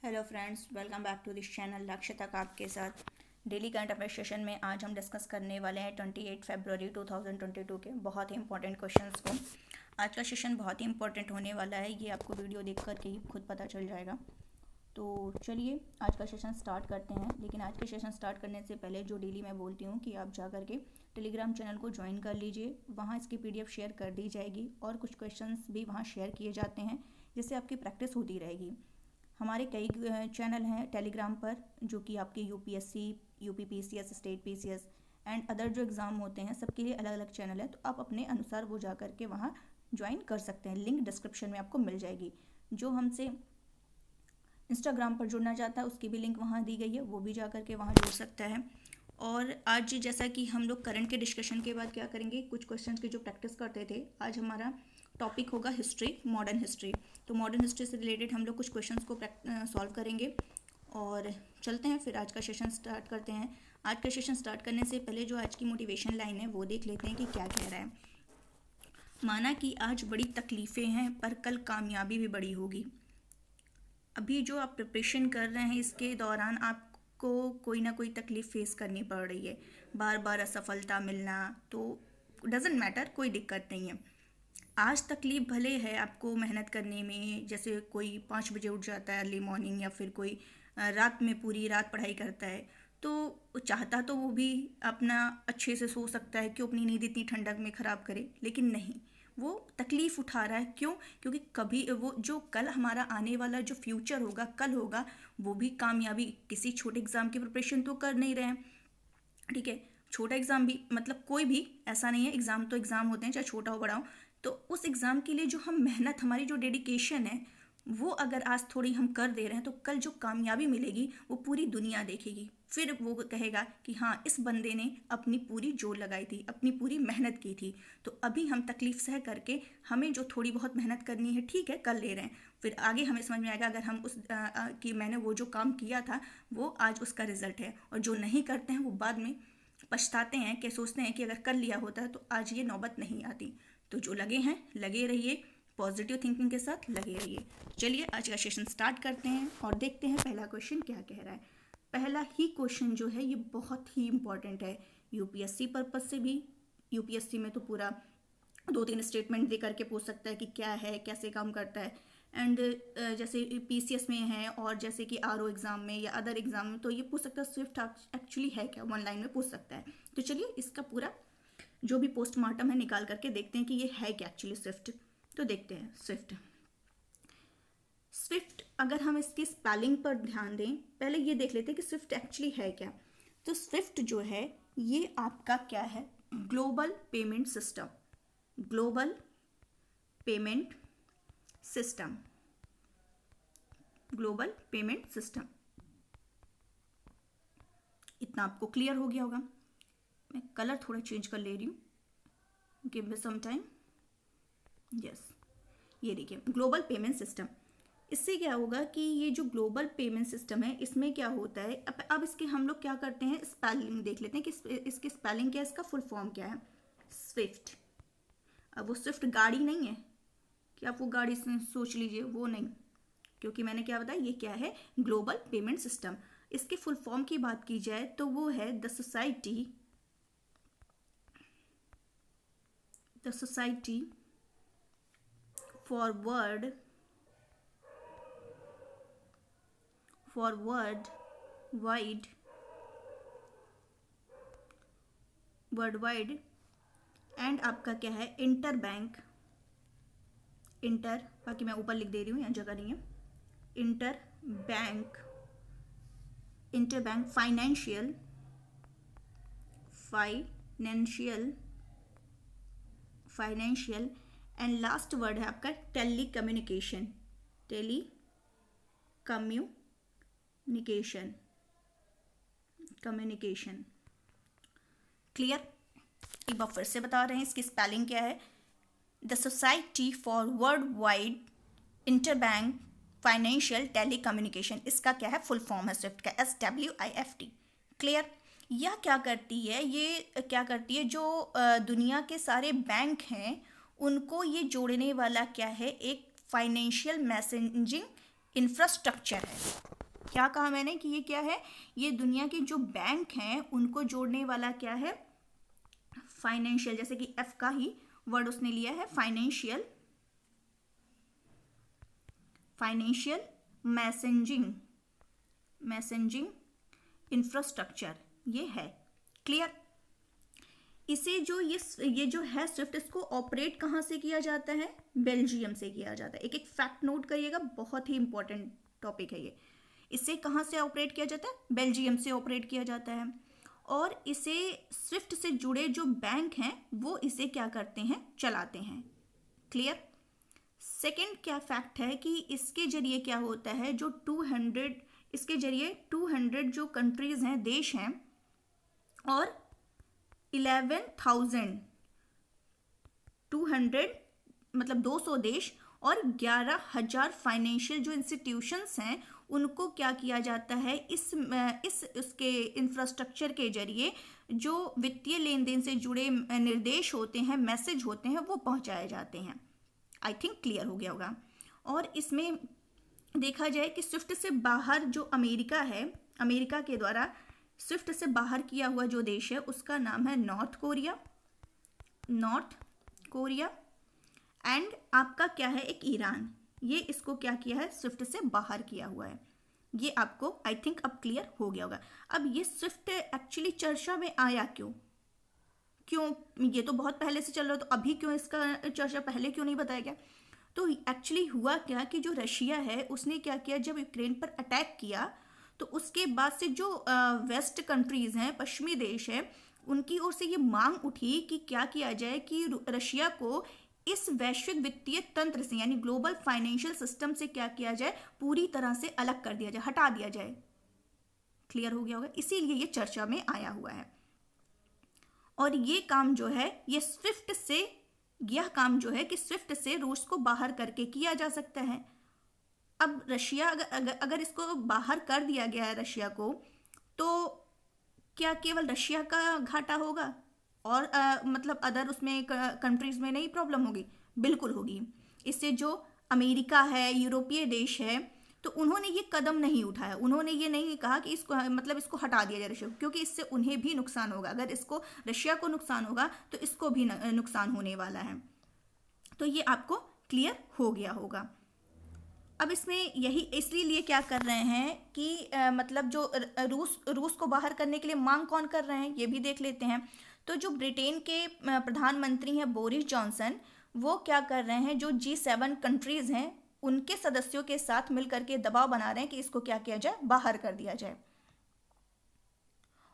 Hello friends, welcome back to this channel. लक्ष्य तक आपके साथ डेली करंट अफेयर सेशन में आज हम डिस्कस करने वाले हैं 28 फरवरी 2022 के बहुत ही इंपॉर्टेंट क्वेश्चंस को। आज का सेशन बहुत ही इंपॉर्टेंट होने वाला है, ये आपको वीडियो देख कर के ही खुद पता चल जाएगा। तो चलिए आज का सेशन स्टार्ट करते हैं। लेकिन आज के सेशन स्टार्ट करने से पहले जो डेली मैं बोलती हूँ कि आप जा कर के टेलीग्राम चैनल को ज्वाइन कर लीजिए, वहाँ इसकी PDF शेयर कर दी जाएगी और कुछ क्वेश्चंस भी वहाँ शेयर किए जाते हैं जिससे आपकी प्रैक्टिस होती रहेगी। हमारे कई चैनल हैं टेलीग्राम पर जो कि आपके UPSC, UPPCS, state PCS and other जो एग्ज़ाम होते हैं सबके लिए अलग अलग चैनल है। तो आप अपने अनुसार वो जा कर के वहाँ ज्वाइन कर सकते हैं। लिंक डिस्क्रिप्शन में आपको मिल जाएगी। जो हमसे इंस्टाग्राम पर जुड़ना चाहता है उसकी भी लिंक वहाँ दी गई है, वो भी जा कर के वहाँ जुड़ सकता है। और आज जैसा कि हम लोग करंट के डिस्कशन के बाद क्या करेंगे, कुछ क्वेश्चंस की जो प्रैक्टिस करते थे, आज हमारा टॉपिक होगा हिस्ट्री, मॉडर्न हिस्ट्री। तो मॉडर्न हिस्ट्री से रिलेटेड हम लोग कुछ क्वेश्चंस को सॉल्व करेंगे और चलते हैं फिर आज का सेशन स्टार्ट करते हैं। आज का सेशन स्टार्ट करने से पहले जो आज की मोटिवेशन लाइन है वो देख लेते हैं कि क्या कह रहा है। माना कि आज बड़ी तकलीफ़ें हैं पर कल कामयाबी भी बड़ी होगी। अभी जो आप प्रिपरेशन कर रहे हैं इसके दौरान आपको कोई ना कोई तकलीफ़ फेस करनी पड़ रही है, बार बार असफलता मिलना, तो डजेंट मैटर, कोई दिक्कत नहीं है। आज तकलीफ़ भले है आपको मेहनत करने में, जैसे कोई 5 बजे उठ जाता है अर्ली मॉर्निंग, या फिर कोई रात में पूरी रात पढ़ाई करता है, तो चाहता तो वो भी अपना अच्छे से सो सकता है, क्यों अपनी नींद इतनी ठंडक में ख़राब करे, लेकिन नहीं, वो तकलीफ़ उठा रहा है। क्यों? क्योंकि कभी वो जो कल हमारा आने वाला जो फ्यूचर होगा, कल होगा, वो भी कामयाबी किसी छोटे एग्ज़ाम की प्रिपरेशन तो कर नहीं रहे हैं। ठीक है, छोटा एग्ज़ाम भी, मतलब कोई भी ऐसा नहीं है, एग्ज़ाम तो एग्ज़ाम होते हैं चाहे छोटा हो बड़ा हो। तो उस एग्ज़ाम के लिए जो हम मेहनत, हमारी जो डेडिकेशन है, वो अगर आज थोड़ी हम कर दे रहे हैं तो कल जो कामयाबी मिलेगी वो पूरी दुनिया देखेगी। फिर वो कहेगा कि हाँ, इस बंदे ने अपनी पूरी जोर लगाई थी, अपनी पूरी मेहनत की थी। तो अभी हम तकलीफ सह करके हमें जो थोड़ी बहुत मेहनत करनी है, ठीक है, कर ले रहे हैं, फिर आगे हमें समझ में आएगा अगर हम कि मैंने वो जो काम किया था वो आज उसका रिजल्ट है। और जो नहीं करते हैं वो बाद में पछताते हैं, कि सोचते हैं कि अगर कर लिया होता तो आज ये नौबत नहीं आती। तो जो लगे हैं लगे रहिए, पॉजिटिव थिंकिंग के साथ लगे रहिए। चलिए आज का सेशन स्टार्ट करते हैं और देखते हैं पहला क्वेश्चन क्या कह रहा है। पहला ही क्वेश्चन जो है ये बहुत ही इंपॉर्टेंट है UPSC पर्पज से भी। UPSC में तो पूरा 2-3 स्टेटमेंट दे करके पूछ सकता है कि क्या है, कैसे काम करता है। एंड जैसे PCS में है और जैसे कि RO एग्ज़ाम में या अदर एग्ज़ाम में तो ये पूछ सकता है स्विफ्ट एक्चुअली है क्या, 1 लाइन में पूछ सकता है। तो चलिए इसका पूरा जो भी पोस्टमार्टम है निकाल करके देखते हैं कि ये है क्या एक्चुअली स्विफ्ट। तो देखते हैं स्विफ्ट अगर हम इसकी स्पेलिंग पर ध्यान दें, पहले ये देख लेते हैं कि स्विफ्ट एक्चुअली है क्या। तो स्विफ्ट जो है ये आपका क्या है, global payment system. Global payment system, global payment system, इतना आपको क्लियर हो गया होगा। मैं कलर थोड़ा चेंज कर ले रही हूँ, give me some time. Yes, ये देखिए ग्लोबल पेमेंट सिस्टम। इससे क्या होगा कि ये जो ग्लोबल पेमेंट सिस्टम है इसमें क्या होता है, अब इसके हम लोग क्या करते हैं, स्पेलिंग देख लेते हैं कि इसकी स्पेलिंग क्या है, इसका फुल फॉर्म क्या है। स्विफ्ट, अब वो स्विफ्ट गाड़ी नहीं है कि आप वो गाड़ी से सोच लीजिए, वो नहीं, क्योंकि मैंने क्या बताया ये क्या है, ग्लोबल पेमेंट सिस्टम। इसके फुल फॉर्म की बात की जाए तो वो है the society for world wide and आपका क्या है, इंटर बाकी मैं ऊपर लिख दे रही हूँ, यहाँ जगह नहीं है। Inter bank financial and last word है आपका टेलीकम्युनिकेशन। क्लियर? एक बार फिर से बता रहे हैं इसकी स्पेलिंग क्या है, the society for world wide interbank financial telecommunication. इसका क्या है, फुल फॉर्म है स्विफ्ट का, SWIFT। क्लियर? यह क्या करती है, ये क्या करती है, जो दुनिया के सारे बैंक हैं उनको ये जोड़ने वाला क्या है, एक फाइनेंशियल मैसेजिंग इंफ्रास्ट्रक्चर है। क्या कहा मैंने कि ये क्या है, ये दुनिया के जो बैंक हैं उनको जोड़ने वाला क्या है, फाइनेंशियल, जैसे कि एफ का ही वर्ड उसने लिया है, फाइनेंशियल मैसेजिंग इंफ्रास्ट्रक्चर, ये है। क्लियर। इसे जो ये जो है स्विफ्ट, इसको ऑपरेट कहाँ से किया जाता है, बेल्जियम से किया जाता है। एक एक फैक्ट नोट करिएगा, बहुत ही इंपॉर्टेंट टॉपिक है ये। इसे कहाँ से ऑपरेट किया जाता है, बेल्जियम से ऑपरेट किया जाता है। और इसे स्विफ्ट से जुड़े जो बैंक हैं वो इसे क्या करते हैं, चलाते हैं। क्लियर। सेकंड क्या फैक्ट है कि इसके जरिए क्या होता है, जो 200 इसके जरिए 200 जो कंट्रीज हैं, देश हैं, और 11,200 मतलब 200 देश और 11,000 फाइनेंशियल जो इंस्टीट्यूशंस हैं उनको क्या किया जाता है, इसके इंफ्रास्ट्रक्चर के जरिए जो वित्तीय लेन देन से जुड़े निर्देश होते हैं, मैसेज होते हैं, वो पहुंचाए जाते हैं। आई थिंक क्लियर हो गया होगा। और इसमें देखा जाए कि स्विफ्ट से बाहर जो अमेरिका है, अमेरिका के द्वारा स्विफ्ट से बाहर किया हुआ जो देश है उसका नाम है नॉर्थ कोरिया। एंड आपका क्या है, एक ईरान, ये इसको क्या किया है, स्विफ्ट से बाहर किया हुआ है। ये आपको आई थिंक अब क्लियर हो गया होगा। अब ये स्विफ्ट एक्चुअली चर्चा में आया क्यों, ये तो बहुत पहले से चल रहा है, तो अभी क्यों इसका चर्चा पहले क्यों नहीं बताया गया। तो एक्चुअली हुआ क्या कि जो रशिया है उसने क्या किया, जब यूक्रेन पर अटैक किया तो उसके बाद से जो वेस्ट कंट्रीज हैं, पश्चिमी देश हैं, उनकी ओर से ये मांग उठी कि क्या किया जाए कि रशिया को इस वैश्विक वित्तीय तंत्र से, यानी ग्लोबल फाइनेंशियल सिस्टम से क्या किया जाए, पूरी तरह से अलग कर दिया जाए, हटा दिया जाए। क्लियर हो गया होगा, इसीलिए ये चर्चा में आया हुआ है। और ये काम जो है, ये यह काम जो है कि स्विफ्ट से रूस को बाहर करके किया जा सकता है। अब रशिया अगर इसको बाहर कर दिया गया है रशिया को, तो क्या केवल रशिया का घाटा होगा और मतलब अदर उसमें कंट्रीज में नहीं प्रॉब्लम होगी? बिल्कुल होगी। इससे जो अमेरिका है, यूरोपीय देश है, तो उन्होंने ये कदम नहीं उठाया, उन्होंने ये नहीं कहा कि इसको हटा दिया जाए रशिया, क्योंकि इससे उन्हें भी नुकसान होगा। अगर इसको रशिया को नुकसान होगा तो इसको भी नुकसान होने वाला है। तो ये आपको क्लियर हो गया होगा। अब इसमें यही इसलिए क्या कर रहे हैं कि मतलब जो रूस को बाहर करने के लिए मांग कौन कर रहे हैं, ये भी देख लेते हैं। तो जो ब्रिटेन के प्रधानमंत्री हैं बोरिस जॉनसन, वो क्या कर रहे हैं, जो G7 कंट्रीज हैं उनके सदस्यों के साथ मिलकर के दबाव बना रहे हैं कि इसको क्या किया जाए, बाहर कर दिया जाए।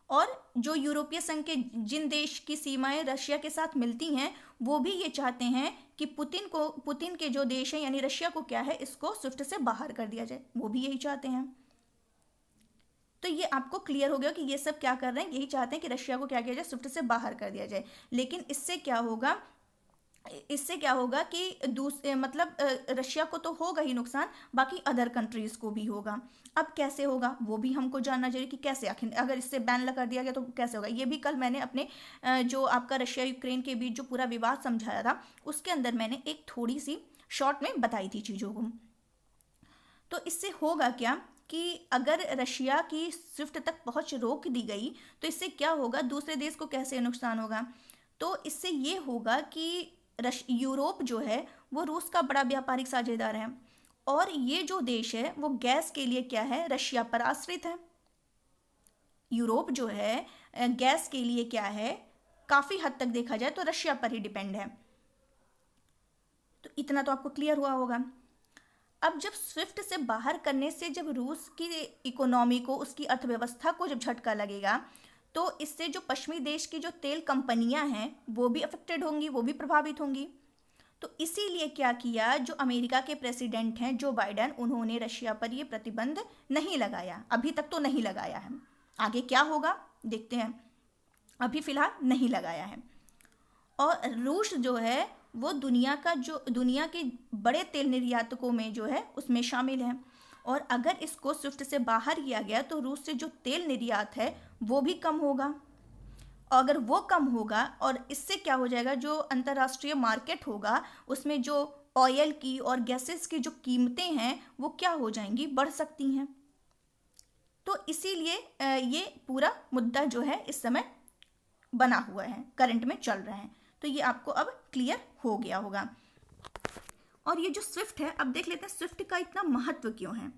और जो यूरोपीय संघ के जिन देश की सीमाएं रशिया के साथ मिलती हैं, वो भी ये चाहते हैं कि पुतिन के जो देश हैं यानी रशिया को क्या है, इसको स्विफ्ट से बाहर कर दिया जाए, वो भी यही चाहते हैं। तो ये आपको क्लियर हो गया कि ये सब क्या कर रहे हैं, यही चाहते हैं कि रशिया को क्या किया जाए, स्विफ्ट से बाहर कर दिया जाए। लेकिन इससे क्या होगा कि मतलब रशिया को तो होगा ही नुकसान, बाकी अदर कंट्रीज को भी होगा। अब कैसे होगा वो भी हमको जानना चाहिए कि कैसे, आखिर अगर इससे बैन लगा दिया गया तो कैसे होगा। ये भी कल मैंने अपने जो आपका रशिया यूक्रेन के बीच जो पूरा विवाद समझाया था, उसके अंदर मैंने एक थोड़ी सी शॉर्ट में बताई थी चीज़ों को। तो इससे होगा क्या कि अगर रशिया की स्विफ्ट तक पहुंच रोक दी गई तो इससे क्या होगा, दूसरे देश को कैसे नुकसान होगा। तो इससे ये होगा कि यूरोप जो है वो रूस का बड़ा व्यापारिक साझेदार है, और ये जो देश है वो गैस के लिए क्या है, रशिया पर आश्रित है। यूरोप जो है गैस के लिए क्या है, काफ़ी हद तक देखा जाए तो रशिया पर ही डिपेंड है। तो इतना तो आपको क्लियर हुआ होगा। अब जब स्विफ्ट से बाहर करने से जब रूस की इकोनॉमी को, उसकी अर्थव्यवस्था को जब झटका लगेगा, तो इससे जो पश्चिमी देश की जो तेल कंपनियां हैं वो भी अफेक्टेड होंगी, वो भी प्रभावित होंगी। तो इसीलिए क्या किया, जो अमेरिका के प्रेसिडेंट हैं जो बाइडेन, उन्होंने रशिया पर ये प्रतिबंध नहीं लगाया, अभी तक तो नहीं लगाया है। आगे क्या होगा देखते हैं, अभी फिलहाल नहीं लगाया है। और रूस जो है वो दुनिया के बड़े तेल निर्यातकों में जो है उसमें शामिल है, और अगर इसको स्विफ्ट से बाहर किया गया तो रूस से जो तेल निर्यात है वो भी कम होगा। अगर वो कम होगा और इससे क्या हो जाएगा, जो अंतर्राष्ट्रीय मार्केट होगा उसमें जो ऑयल की और गैसेस की जो कीमतें हैं वो क्या हो जाएंगी, बढ़ सकती हैं। तो इसीलिए ये पूरा मुद्दा जो है इस समय बना हुआ है, करंट में चल रहा है। तो ये आपको अब क्लियर हो गया होगा। और ये जो स्विफ्ट है, अब देख लेते हैं स्विफ्ट का इतना महत्व क्यों है।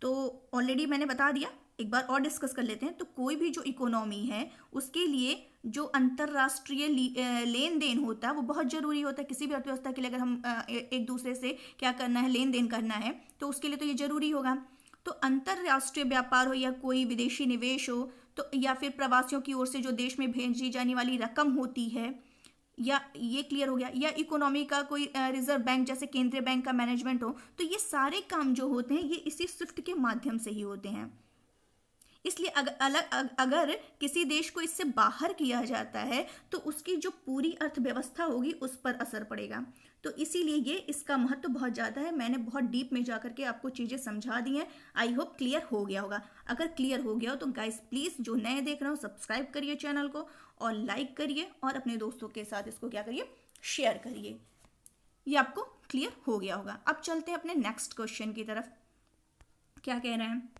तो ऑलरेडी मैंने बता दिया, एक बार और डिस्कस कर लेते हैं। तो कोई भी जो इकोनॉमी है उसके लिए जो अंतरराष्ट्रीय लेन देन होता है वो बहुत ज़रूरी होता है। किसी भी अर्थव्यवस्था के लिए अगर हम एक दूसरे से क्या करना है, लेन देन करना है, तो उसके लिए तो ये जरूरी होगा। तो अंतरराष्ट्रीय व्यापार हो या कोई विदेशी निवेश हो, तो या फिर प्रवासियों की ओर से जो देश में भेजी जाने वाली रकम होती है, या ये क्लियर हो गया, या इकोनॉमी का कोई रिजर्व बैंक जैसे केंद्रीय बैंक का मैनेजमेंट हो, तो ये सारे काम जो होते हैं ये इसी स्विफ्ट के माध्यम से ही होते हैं। इसलिए अगर किसी देश को इससे बाहर किया जाता है तो उसकी जो पूरी अर्थव्यवस्था होगी उस पर असर पड़ेगा। तो इसीलिए ये इसका महत्व बहुत ज़्यादा है। मैंने बहुत डीप में जा करके आपको चीज़ें समझा दी हैं। आई होप क्लियर हो गया होगा। अगर क्लियर हो गया हो तो गाइस प्लीज़ जो नए देख रहे हो सब्सक्राइब करिए चैनल को और लाइक करिए और अपने दोस्तों के साथ इसको क्या करिए, शेयर करिए। ये आपको क्लियर हो गया होगा। अब चलते हैं अपने नेक्स्ट क्वेश्चन की तरफ। क्या कह रहे हैं,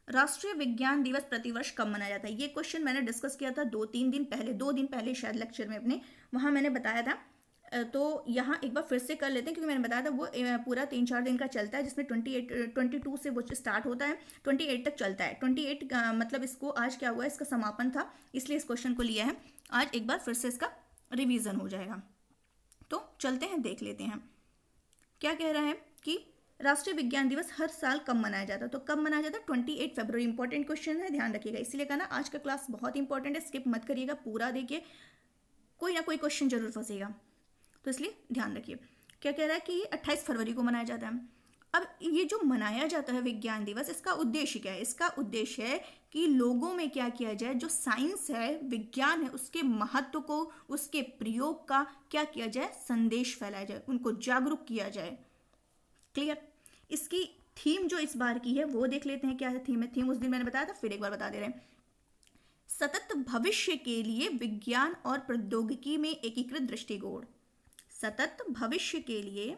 राष्ट्रीय विज्ञान दिवस प्रतिवर्ष कब मनाया जाता है। ये क्वेश्चन मैंने डिस्कस किया था 2 दिन पहले शायद लेक्चर में अपने, वहाँ मैंने बताया था। तो यहाँ एक बार फिर से कर लेते हैं क्योंकि मैंने बताया था वो पूरा 3-4 दिन का चलता है, जिसमें 22 से वो स्टार्ट होता है, 28 तक चलता है। 28 मतलब इसको आज क्या हुआ, इसका समापन था, इसलिए इस क्वेश्चन को लिया है। आज एक बार फिर से इसका रिवीजन हो जाएगा। तो चलते हैं, देख लेते हैं क्या कह रहा है कि राष्ट्रीय विज्ञान दिवस हर साल कब मनाया जाता है। तो कब मनाया जाता है, 28 फरवरी। इंपॉर्टेंट क्वेश्चन है, ध्यान रखिएगा। इसलिए कहना आज का क्लास बहुत इंपॉर्टेंट है, स्किप मत करिएगा, पूरा देखिए, कोई ना कोई क्वेश्चन जरूर फंसेगा, तो इसलिए ध्यान रखिए। क्या कह रहा है कि 28 फरवरी को मनाया जाता है। अब ये जो मनाया जाता है विज्ञान दिवस, इसका उद्देश्य क्या है। इसका उद्देश्य है कि लोगों में क्या किया जाए, जो साइंस है, विज्ञान है, उसके महत्व को, उसके प्रयोग का क्या किया जाए, संदेश फैलाया जाए, उनको जागरूक किया जाए। क्लियर। इसकी थीम जो इस बार की है वो देख लेते हैं क्या है थीम है। थीम उस दिन मैंने बताया था, फिर एक बार बता दे रहे हैं। सतत भविष्य के लिए विज्ञान और प्रौद्योगिकी में एकीकृत दृष्टिकोण। सतत भविष्य के लिए,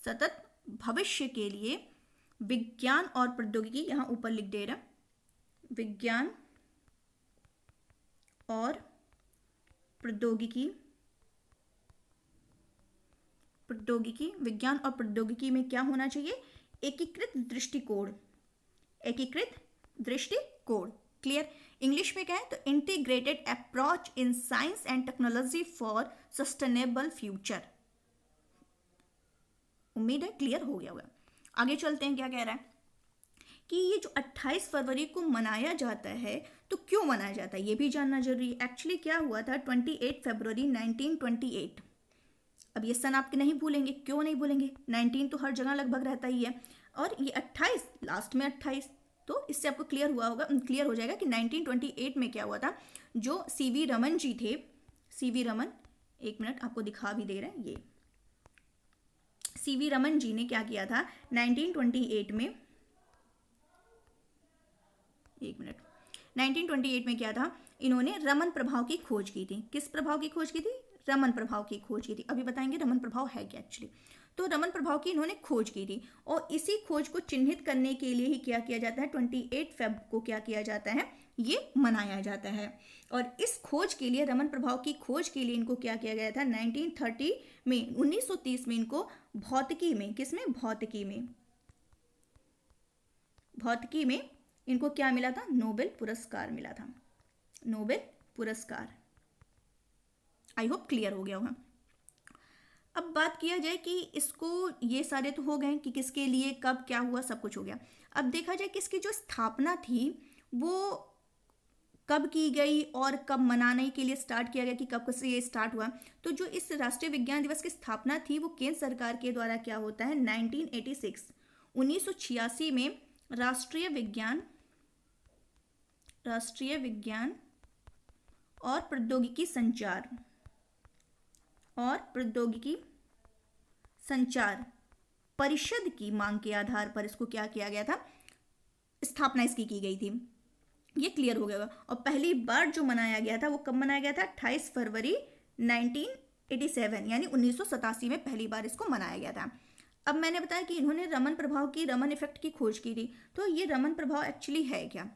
सतत भविष्य के लिए विज्ञान और प्रौद्योगिकी, यहां ऊपर लिख दे रहा, विज्ञान और प्रौद्योगिकी, विज्ञान और प्रौद्योगिकी में क्या होना चाहिए, एकीकृत दृष्टिकोण, एकीकृत दृष्टिकोण। क्लियर। इंग्लिश में क्या है, तो integrated approach in science and technology for sustainable future. उम्मीद है क्लियर हो गया होगा। आगे चलते हैं, क्या कह रहा है कि ये जो 28 फरवरी को मनाया जाता है, तो क्यों मनाया जाता है ये भी जानना जरूरी है। एक्चुअली क्या हुआ था, 28 फरवरी 1928। अब ये सन आप नहीं भूलेंगे, क्यों नहीं भूलेंगे, 19 तो हर जगह लगभग रहता ही है, और ये 28 लास्ट में 28, तो इससे आपको क्लियर हो जाएगा कि 1928 में क्या हुआ था। जो सीवी रमन जी थे, सीवी रमन, एक मिनट आपको दिखा भी दे रहे हैं, ये सीवी रमन जी ने क्या किया था 1928 में, एक मिनट, 1928 में क्या था, इन्होंने रमन प्रभाव की खोज की थी। किस प्रभाव की खोज की थी, रमन प्रभाव की खोज की थी। अभी बताएंगे रमन प्रभाव है क्या एक्चुअली। तो रमन प्रभाव की इन्होंने खोज की थी, और इसी खोज को चिन्हित करने के लिए ही क्या किया जाता है, 28 फेब को क्या किया जाता है, ये मनाया जाता है। और इस खोज के लिए, रमन प्रभाव की खोज के लिए इनको क्या किया गया था, 1930 में, 1930 में इनको भौतिकी में, किसमें, भौतिकी में इनको क्या मिला था, नोबेल पुरस्कार मिला था, नोबेल पुरस्कार। आई होप क्लियर हो गया होगा। अब बात किया जाए कि इसको, ये सारे तो हो गए कि किसके लिए, कब, क्या हुआ, सब कुछ हो गया। अब देखा जाए कि इसकी जो स्थापना थी वो कब की गई और कब मनाने के लिए स्टार्ट किया गया, कि कब से ये स्टार्ट हुआ। तो जो इस राष्ट्रीय विज्ञान दिवस की स्थापना थी वो केंद्र सरकार के द्वारा क्या होता है, 1986 में राष्ट्रीय विज्ञान और प्रौद्योगिकी संचार परिषद की मांग के आधार पर इसको क्या किया गया था, स्थापना इसकी की गई थी। ये क्लियर हो गया होगा। और पहली बार जो मनाया गया था वो कब मनाया गया था, 28 फरवरी 1987, यानी 1987 में पहली बार इसको मनाया गया था। अब मैंने बताया कि इन्होंने रमन प्रभाव की, रमन इफेक्ट की खोज की थी। तो ये रमन प्रभाव एक्चुअली है क्या?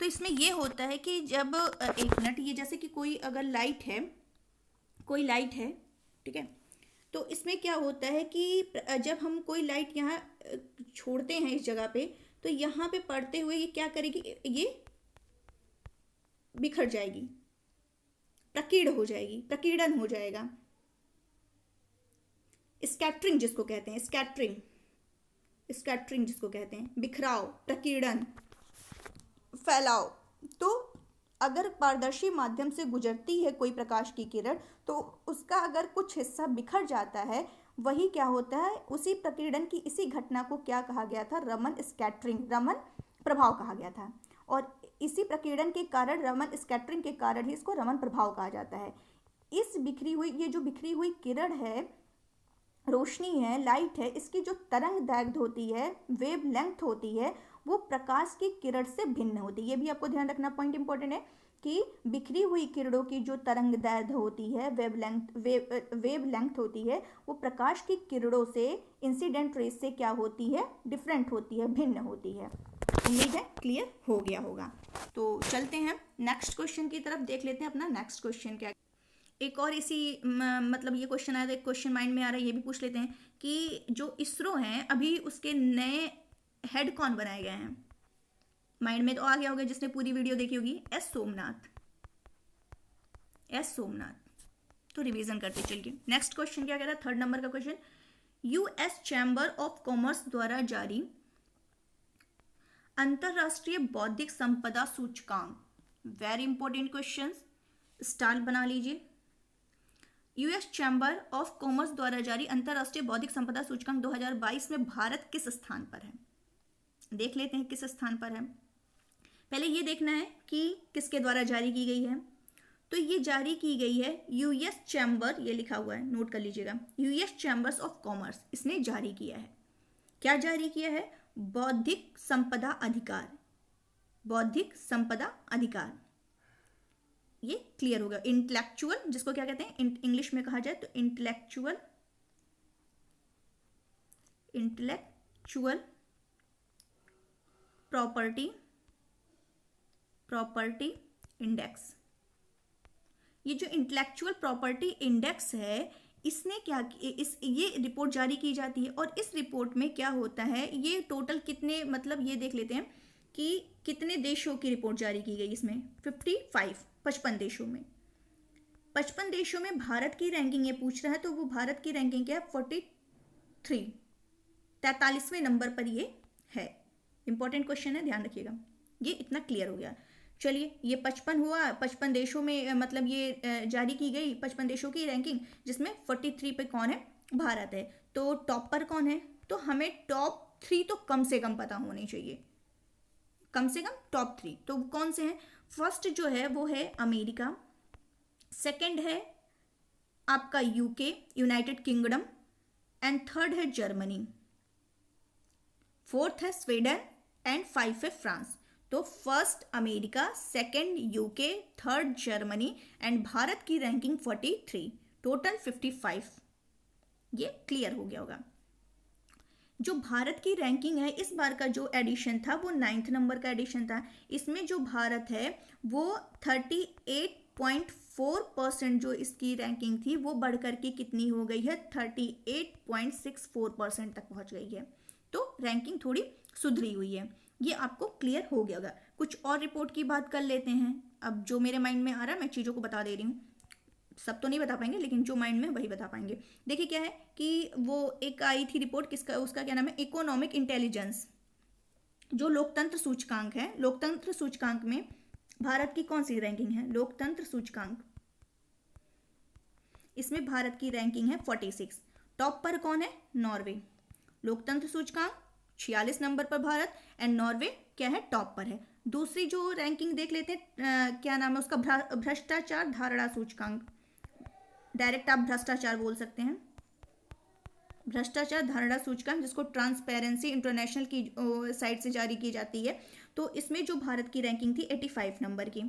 तो इसमें ये होता है कि जब एक मिनट, ये जैसे कि कोई अगर लाइट है, कोई लाइट है, ठीक है, तो इसमें क्या होता है कि जब हम कोई लाइट यहाँ छोड़ते हैं इस जगह पे, तो यहाँ पे पड़ते हुए ये क्या करेगी, ये बिखर जाएगी, प्रकीर्ण हो जाएगी, प्रकीर्णन हो जाएगा, स्कैटरिंग जिसको कहते हैं, स्कैटरिंग, स्कैटरिंग जिसको कहते हैं, बिखराव, प्रकीर्णन, फैलाव। तो अगर पारदर्शी माध्यम से गुजरती है कोई प्रकाश की किरण, तो उसका अगर कुछ हिस्सा बिखर जाता है, वही क्या होता है, उसी प्रकीर्णन की इसी घटना को क्या कहा गया था, रमन स्कैटरिंग, रमन प्रभाव कहा गया था। और इसी प्रकीर्णन के कारण, रमन स्कैटरिंग के कारण ही इसको रमन प्रभाव कहा जाता है। इस बिखरी हुई, ये जो बिखरी हुई किरण है, रोशनी है, लाइट है, इसकी जो तरंग दैर्घ्य होती है, वेव लेंथ होती है, वो प्रकाश की किरण से भिन्न होती है। ये भी आपको ध्यान रखना, पॉइंट इंपॉर्टेंट है कि बिखरी हुई किरणों की जो तरंग दैर्घ्य होती है, वेव लेंथ होती है, वो प्रकाश की किरणों से, इंसिडेंट रेस से क्या होती है, डिफरेंट होती है, भिन्न होती है। उम्मीद है क्लियर हो गया होगा। तो चलते हैं नेक्स्ट क्वेश्चन की तरफ, देख लेते हैं अपना नेक्स्ट क्वेश्चन क्या। एक और इसी मतलब ये क्वेश्चन आया था, एक क्वेश्चन माइंड में आ रहा है, ये भी पूछ लेते हैं कि जो इसरो हैं, अभी उसके नए हेड कौन बनाए गए हैं? माइंड में तो आ गया होगा जिसने पूरी वीडियो देखी होगी, एस सोमनाथ, एस सोमनाथ। तो रिवीजन करते चलिए। नेक्स्ट क्वेश्चन क्या कह रहा है, 3rd नंबर का question, US chamber of commerce द्वारा जारी अंतरराष्ट्रीय बौद्धिक संपदा सूचकांक, वेरी इंपॉर्टेंट क्वेश्चन, स्टार बना लीजिए। यूएस चैम्बर ऑफ कॉमर्स द्वारा जारी अंतरराष्ट्रीय बौद्धिक संपदा सूचकांक 2022 में भारत किस स्थान पर है? देख लेते हैं किस स्थान पर है। पहले ये देखना है कि किसके द्वारा जारी की गई है। तो ये जारी की गई है यूएस चैम्बर, ये लिखा हुआ है, नोट कर लीजिएगा, यूएस चैम्बर्स ऑफ कॉमर्स, इसने जारी किया है। क्या जारी किया है? बौद्धिक संपदा अधिकार, बौद्धिक संपदा अधिकार। ये क्लियर होगा। इंटेलेक्चुअल, जिसको क्या कहते हैं इंग्लिश में कहा जाए तो इंटेलेक्चुअल प्रॉपर्टी इंडेक्स। ये जो इंटेलेक्चुअल प्रॉपर्टी इंडेक्स है, इसने क्या, ये रिपोर्ट जारी की जाती है। और इस रिपोर्ट में क्या होता है, ये टोटल कितने, मतलब ये देख लेते हैं कि कितने देशों की रिपोर्ट जारी की गई। इसमें 55 देशों में, 55 देशों में भारत की रैंकिंग ये पूछ रहा है। तो वो भारत की रैंकिंग क्या है, 43वें नंबर पर ये है। इंपॉर्टेंट क्वेश्चन है, ध्यान रखिएगा। ये इतना क्लियर हो गया। चलिए, ये 55 हुआ, 55 देशों में मतलब ये जारी की गई 55 देशों की रैंकिंग, जिसमें 43 पे कौन है, भारत है। तो टॉप पर कौन है? तो हमें टॉप 3 तो कम से कम पता होने चाहिए, कम से कम टॉप 3 तो कौन से हैं? फर्स्ट जो है वो है अमेरिका, सेकंड है आपका UK, United kingdom, and third है जर्मनी, फोर्थ है स्वीडन, एंड 5 है फ्रांस। तो first America, second UK, third Germany, and Bharat की रैंकिंग 43, टोटल 55। ये क्लियर हो गया होगा। जो भारत की रैंकिंग है, इस बार का जो एडिशन था वो 9th नंबर का एडिशन था। इसमें जो भारत है वो 38.4% जो इसकी रैंकिंग थी वो बढ़ करके कितनी हो गई है, 38.64% तक पहुंच गई है। तो रैंकिंग थोड़ी सुधरी हुई है। ये आपको क्लियर हो गया होगा। कुछ और रिपोर्ट की बात कर लेते हैं। अब जो मेरे माइंड में आ रहा है मैं चीज़ों को बता दे रही हूँ, सब तो नहीं बता पाएंगे लेकिन जो माइंड में वही बता पाएंगे। देखिए क्या है कि वो एक आई थी रिपोर्ट, किसका, उसका क्या नाम है, इकोनॉमिक इंटेलिजेंस, जो लोकतंत्र सूचकांक है। लोकतंत्र सूचकांक में भारत की कौन सी रैंकिंग है? लोकतंत्र सूचकांक, इसमें भारत की रैंकिंग है 46। टॉप पर कौन है? नॉर्वे। लोकतंत्र सूचकांक 46 नंबर पर भारत, एंड नॉर्वे क्या है, टॉप पर है। दूसरी जो रैंकिंग देख लेते हैं, क्या नाम है उसका, भ्रष्टाचार धारणा सूचकांक, डायरेक्ट आप भ्रष्टाचार बोल सकते हैं, भ्रष्टाचार धारणा सूचकांक, जिसको ट्रांसपेरेंसी इंटरनेशनल की साइट से जारी की जाती है। तो इसमें जो भारत की रैंकिंग थी 85 नंबर की,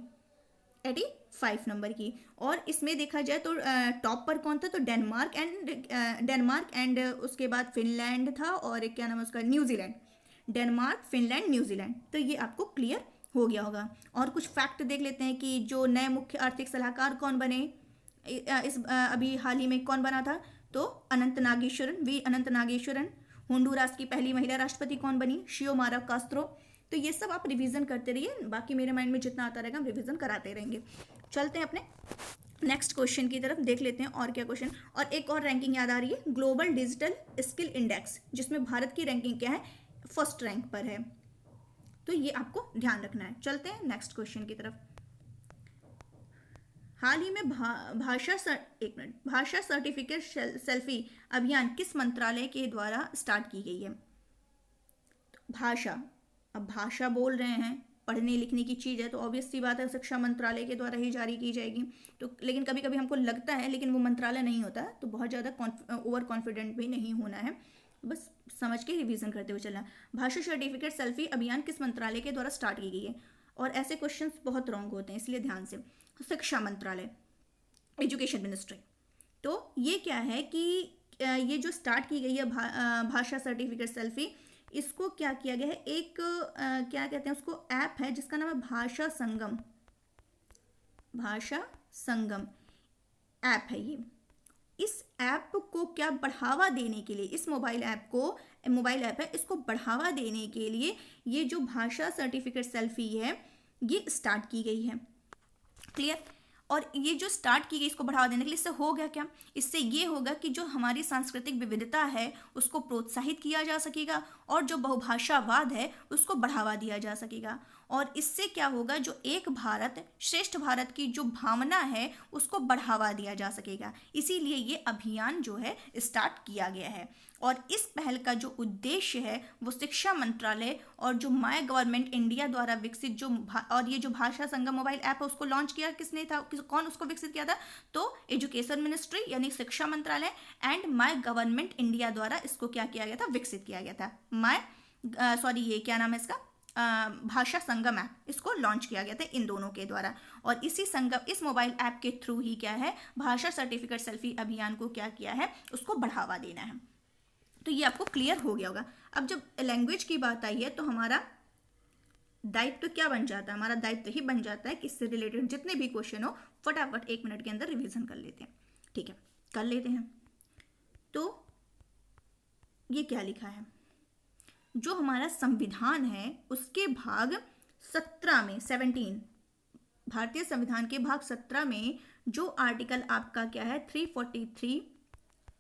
85 नंबर की। और इसमें देखा जाए तो टॉप पर कौन था, तो डेनमार्क एंड उसके बाद फिनलैंड था, और एक क्या नाम है उसका, न्यूजीलैंड। Denmark, Finland, New Zealand. तो ये आपको क्लियर हो गया होगा। और कुछ फैक्ट देख लेते हैं कि जो नए मुख्य आर्थिक सलाहकार कौन बने अभी हाल ही में कौन बना था, तो अनंत नागेश्वरन। होंडुरास की पहली महिला राष्ट्रपति कौन बनी, शियोमारा कास्त्रो। तो ये सब आप रिवीजन करते रहिए, बाकी मेरे माइंड में जितना आता रहेगा हम रिवीजन कराते रहेंगे। चलते हैं अपने नेक्स्ट क्वेश्चन की तरफ, देख लेते हैं और क्या क्वेश्चन। और एक और रैंकिंग याद आ रही है, ग्लोबल डिजिटल स्किल इंडेक्स, जिसमें भारत की रैंकिंग क्या है, फर्स्ट रैंक पर है। तो ये आपको ध्यान रखना है। चलते हैं नेक्स्ट क्वेश्चन की तरफ। हाल ही में भाषा सर्टिफिकेट सेल्फी अभियान किस मंत्रालय के द्वारा स्टार्ट की गई है। भाषा, अब भाषा बोल रहे हैं, पढ़ने लिखने की चीज़ है, तो ऑब्वियस सी बात है शिक्षा मंत्रालय के द्वारा ही जारी की जाएगी। तो लेकिन कभी कभी हमको लगता है, लेकिन वो मंत्रालय नहीं होता है, तो बहुत ज़्यादा ओवर कॉन्फिडेंट भी नहीं होना है, बस समझ के रिवीजन करते हुए चलना। भाषा सर्टिफिकेट सेल्फी अभियान किस मंत्रालय के द्वारा स्टार्ट की गई है। और ऐसे क्वेश्चंस बहुत रॉन्ग होते हैं, इसलिए ध्यान से। शिक्षा मंत्रालय, एजुकेशन मिनिस्ट्री। तो ये क्या है कि ये जो स्टार्ट की गई है भाषा सर्टिफिकेट सेल्फी, इसको क्या किया गया है, एक क्या कहते हैं उसको, ऐप है जिसका नाम है भाषा संगम ऐप है ये। इस ऐप को क्या बढ़ावा देने के लिए, इस मोबाइल ऐप है, इसको बढ़ावा देने के लिए ये जो भाषा सर्टिफिकेट सेल्फी है ये स्टार्ट की गई है। क्लियर। और ये जो स्टार्ट की गई इसको बढ़ावा देने के लिए, इससे होगा क्या, इससे ये होगा कि जो हमारी सांस्कृतिक विविधता है उसको प्रोत्साहित किया जा सकेगा, और जो बहुभाषावाद है उसको बढ़ावा दिया जा सकेगा। और इससे क्या होगा, जो एक भारत श्रेष्ठ भारत की जो भावना है उसको बढ़ावा दिया जा सकेगा। इसीलिए ये अभियान जो है स्टार्ट किया गया है। और इस पहल का जो उद्देश्य है वो शिक्षा मंत्रालय और जो माय गवर्नमेंट इंडिया द्वारा विकसित और ये जो भाषा संगम मोबाइल ऐप है उसको लॉन्च किया किसने था, कौन उसको विकसित किया था, तो एजुकेशन मिनिस्ट्री यानी शिक्षा मंत्रालय एंड माय गवर्नमेंट इंडिया द्वारा इसको क्या किया गया था, विकसित किया गया था। ये क्या नाम है इसका, भाषा संगम ऐप, इसको लॉन्च किया गया था इन दोनों के द्वारा। और इस मोबाइल ऐप के थ्रू ही क्या है, भाषा सर्टिफिकेट सेल्फी अभियान को क्या किया है, उसको बढ़ावा देना है। तो ये आपको क्लियर हो गया होगा। अब जब लैंग्वेज की बात आई है तो हमारा दायित्व क्या बन जाता है, हमारा दायित्व ही बन जाता है कि इससे रिलेटेड जितने भी क्वेश्चन हो फटाफट 1 मिनट के अंदर रिवीजन कर लेते हैं। ठीक है, कर लेते हैं। तो ये क्या लिखा है, जो हमारा संविधान है उसके भाग 17 में 17, भारतीय संविधान के भाग 17 में जो आर्टिकल आपका क्या है 343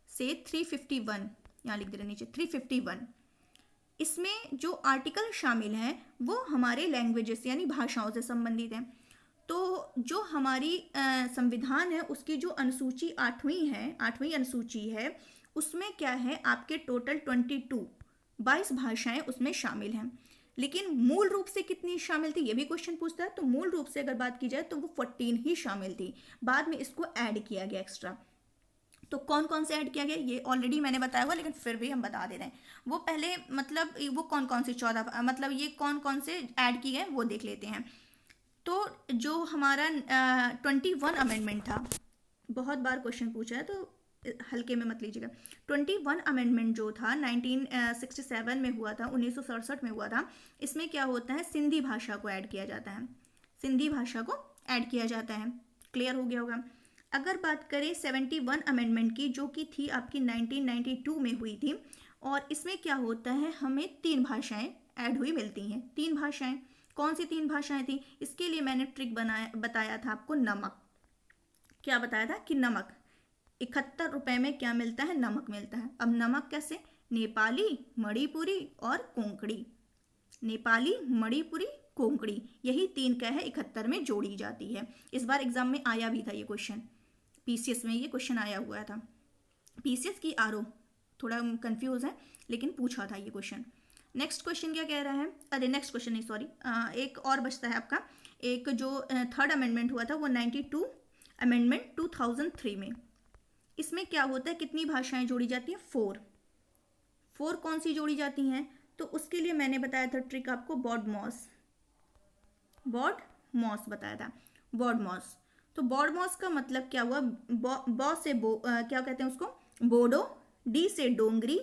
से 351, यहाँ लिख दे रहे नीचे 351, इसमें जो आर्टिकल शामिल हैं वो हमारे लैंग्वेजेस यानी भाषाओं से संबंधित हैं। तो जो हमारी संविधान है उसकी जो अनुसूची 8वीं अनुसूची है उसमें क्या है, आपके टोटल 22 भाषाएं उसमें शामिल हैं। लेकिन मूल रूप से कितनी शामिल थी ये भी क्वेश्चन पूछता है। तो मूल रूप से अगर बात की जाए तो वो 14 ही शामिल थी, बाद में इसको ऐड किया गया एक्स्ट्रा। तो कौन कौन से ऐड किया गया ये ऑलरेडी मैंने बताया हुआ, लेकिन फिर भी हम बता दे रहे हैं। वो पहले मतलब वो कौन कौन से 14 मतलब ये कौन कौन से ऐड किए गए वो देख लेते हैं। तो जो हमारा 21 अमेंडमेंट था, बहुत बार क्वेश्चन पूछा है तो हल्के में मत लीजिएगा। 21 अमेंडमेंट जो था 1967 में हुआ था, 1967 में हुआ था। इसमें क्या होता है, सिंधी भाषा को ऐड किया जाता है, सिंधी भाषा को ऐड किया जाता है। क्लियर हो गया होगा। अगर बात करें 71 अमेंडमेंट की जो कि थी आपकी 1992 में हुई थी, और इसमें क्या होता है, हमें 3 भाषाएं ऐड हुई मिलती हैं। 3 भाषाएं, कौन सी 3 भाषाएं थी, इसके लिए मैंने ट्रिक बताया था आपको, नमक। क्या बताया था कि नमक 71 रुपये में क्या मिलता है, नमक मिलता है। अब नमक कैसे, नेपाली, मणिपुरी और कोंकणी, नेपाली, मणिपुरी, कोंकणी, यही 3 क्या है 71 में जोड़ी जाती है। इस बार एग्जाम में आया भी था ये क्वेश्चन, पीसीएस में ये क्वेश्चन आया हुआ था। पीसीएस की आरओ थोड़ा कंफ्यूज है लेकिन पूछा था ये क्वेश्चन। नेक्स्ट क्वेश्चन क्या कह रहा है, अरे नेक्स्ट क्वेश्चन नहीं सॉरी, एक और बचता है आपका। एक जो 3rd अमेंडमेंट हुआ था वो 92 अमेंडमेंट 2003 में। इसमें क्या होता है, कितनी भाषाएं जोड़ी जाती हैं, 4 कौन सी जोड़ी जाती हैं, तो उसके लिए मैंने बताया था ट्रिक आपको, बॉड मॉस बताया था। बॉडमॉस। तो बॉडमॉस का मतलब क्या हुआ? बॉ से क्या कहते हैं उसको? बोडो, डी से डोंगरी,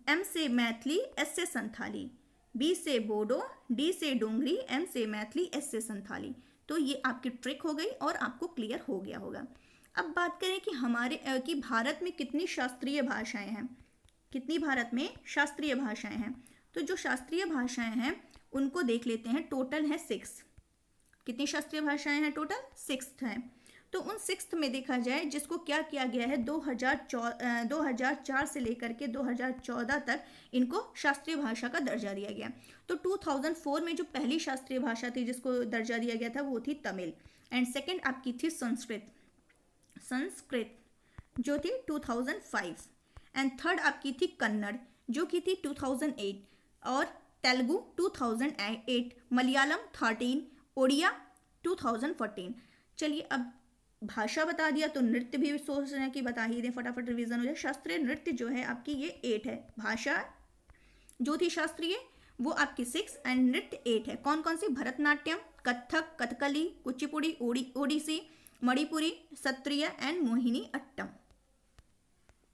एम से मैथिली, एस से संथाली। बी से बोडो, डी से डोंगरी, एम से मैथिली, एस से संथाली। तो ये आपकी ट्रिक हो गई और आपको क्लियर हो गया होगा। अब बात करें कि कि भारत में कितनी शास्त्रीय भाषाएं हैं। कितनी भारत में शास्त्रीय भाषाएं हैं? तो जो शास्त्रीय भाषाएं हैं उनको देख लेते हैं। टोटल है 6। कितनी शास्त्रीय भाषाएं हैं? टोटल 6 हैं। तो उन 6 में देखा जाए जिसको क्या किया गया है, 2004 से लेकर के 2014 तक इनको शास्त्रीय भाषा का दर्जा दिया गया। तो 2004 में जो पहली शास्त्रीय भाषा थी जिसको दर्जा दिया गया था वो थी तमिल, एंड सेकंड आपकी थी संस्कृत जो थी 2005, एंड थर्ड आपकी थी कन्नड़ जो की थी 2008, और तेलुगु 2008, मलयालम 13, ओडिया 2014। चलिए अब भाषा बता दिया तो नृत्य भी सोच रहे हैं कि बता ही दें, फटाफट रिवीजन हो जाए। शास्त्रीय नृत्य जो है आपकी ये 8 है। भाषा जो थी शास्त्रीय वो आपकी 6 एंड नृत्य 8 है। कौन कौन सी? Bharatanatyam, Kathak, Kathakali, Kuchipudi, Odissi, Manipuri, Sattriya and Mohini Attam.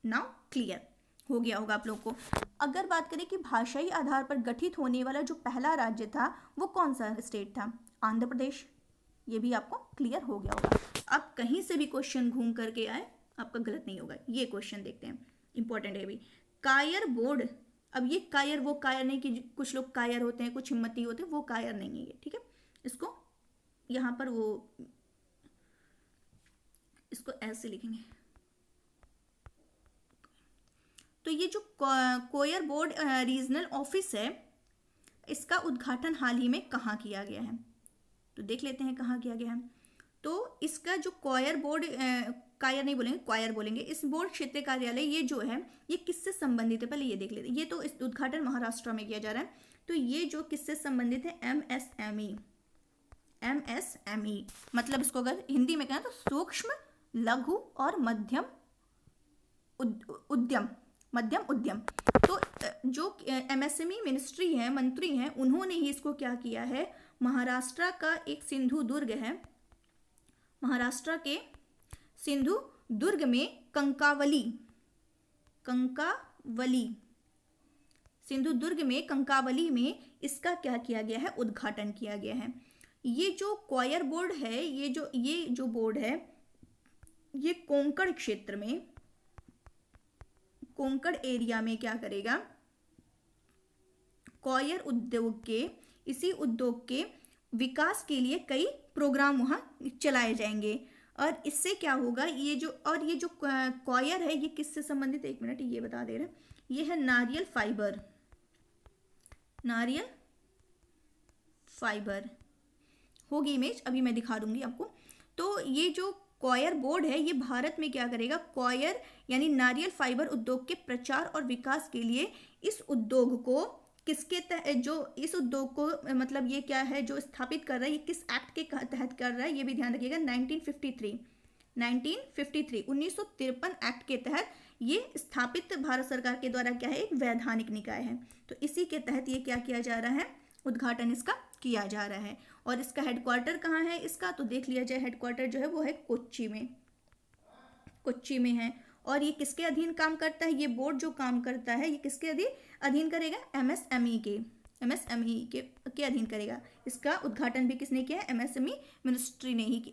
Now clear हो गया होगा आप लोग को। अगर बात करें कि भाषाई आधार पर गठित होने वाला जो पहला राज्य था वो कौन सा स्टेट था? आंध्र प्रदेश। ये भी आपको क्लियर हो गया होगा। अब कहीं से भी क्वेश्चन घूम करके आए आपका गलत नहीं होगा। ये क्वेश्चन देखते हैं, इंपॉर्टेंट है भी। कायर बोर्ड, अब ये कायर वो कायर नहीं कि कुछ लोग कायर होते हैं, कुछ हिम्मती होते हैं, वो कायर नहीं है ये, ठीक है। इसको यहाँ पर वो इसको ऐसे लिखेंगे। तो ये जो कोयर बोर्ड रीजनल ऑफिस है इसका उद्घाटन हाल ही में कहाँ किया गया है? तो देख लेते हैं कहाँ किया गया है। तो इसका जो कोयर बोर्ड, कायर नहीं बोलेंगे, क्वायर बोलेंगे, इस बोर्ड क्षेत्रीय कार्यालय ये जो है ये किससे संबंधित है? पहले ये देख लेते हैं। ये तो इस उद्घाटन महाराष्ट्र में किया जा रहा है। तो ये जो किससे संबंधित है? MSME मतलब इसको अगर हिंदी में कहें तो सूक्ष्म, लघु और मध्यम उद्यम। तो जो MSME मिनिस्ट्री है, मंत्री हैं, उन्होंने ही इसको क्या किया है? महाराष्ट्र का एक सिंधु दुर्ग है, महाराष्ट्र के सिंधु दुर्ग में सिंधु दुर्ग में कंकावली में इसका क्या किया गया है? उद्घाटन किया गया है। ये जो क्वायर बोर्ड है, ये जो बोर्ड है ये कोंकण क्षेत्र में, कोंकण एरिया में क्या करेगा? क्वायर उद्योग के विकास के लिए कई प्रोग्राम वहां चलाए जाएंगे। और इससे क्या होगा? ये जो क्वायर है ये किससे संबंधित है? 1 मिनट ये बता दे रहे हैं। ये है नारियल फाइबर होगी इमेज, अभी मैं दिखा दूंगी आपको। तो ये जो क्वायर बोर्ड है ये भारत में क्या करेगा? क्वायर यानी नारियल फाइबर उद्योग के प्रचार और विकास के लिए इस उद्योग को किसके तहत, जो इस उद्योग को मतलब ये क्या है जो स्थापित कर रहा है, ये किस एक्ट के तहत कर रहा है ये भी ध्यान रखिएगा। 1953 1953 एक्ट के तहत ये स्थापित भारत सरकार के द्वारा क्या है? एक वैधानिक निकाय है। तो इसी के तहत ये क्या किया जा रहा है? उद्घाटन इसका किया जा रहा है। और इसका हेडक्वार्टर कहाँ है इसका? तो देख लिया जाए। हेडक्वार्टर जो है वो है कोच्चि में है। और ये किसके अधीन काम करता है? ये बोर्ड जो काम करता है ये किसके अधीन करेगा? MSME के अधीन करेगा। इसका उद्घाटन भी किसने किया है? MSME मिनिस्ट्री ने ही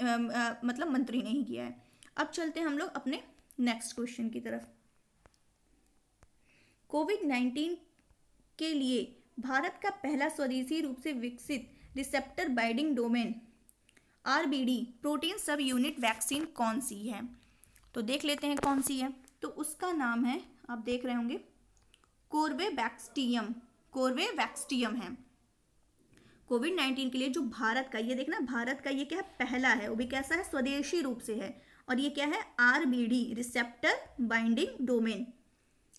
मतलब मंत्री ने ही किया है। अब चलते हैं हम लोग अपने नेक्स्ट क्वेश्चन की तरफ। कोविड-19 के लिए भारत का पहला स्वदेशी रूप से विकसित receptor binding domain RBD protein सब यूनिट वैक्सीन कौन सी है? तो देख लेते हैं कौन सी है। तो उसका नाम है, आप देख रहे होंगे, कोर्बेवैक्सटियम है। कोविड-19 के लिए जो भारत का, ये देखना भारत का ये क्या है? पहला है, वो भी कैसा है? स्वदेशी रूप से है। और ये क्या है? RBD रिसेप्टर बाइंडिंग डोमेन,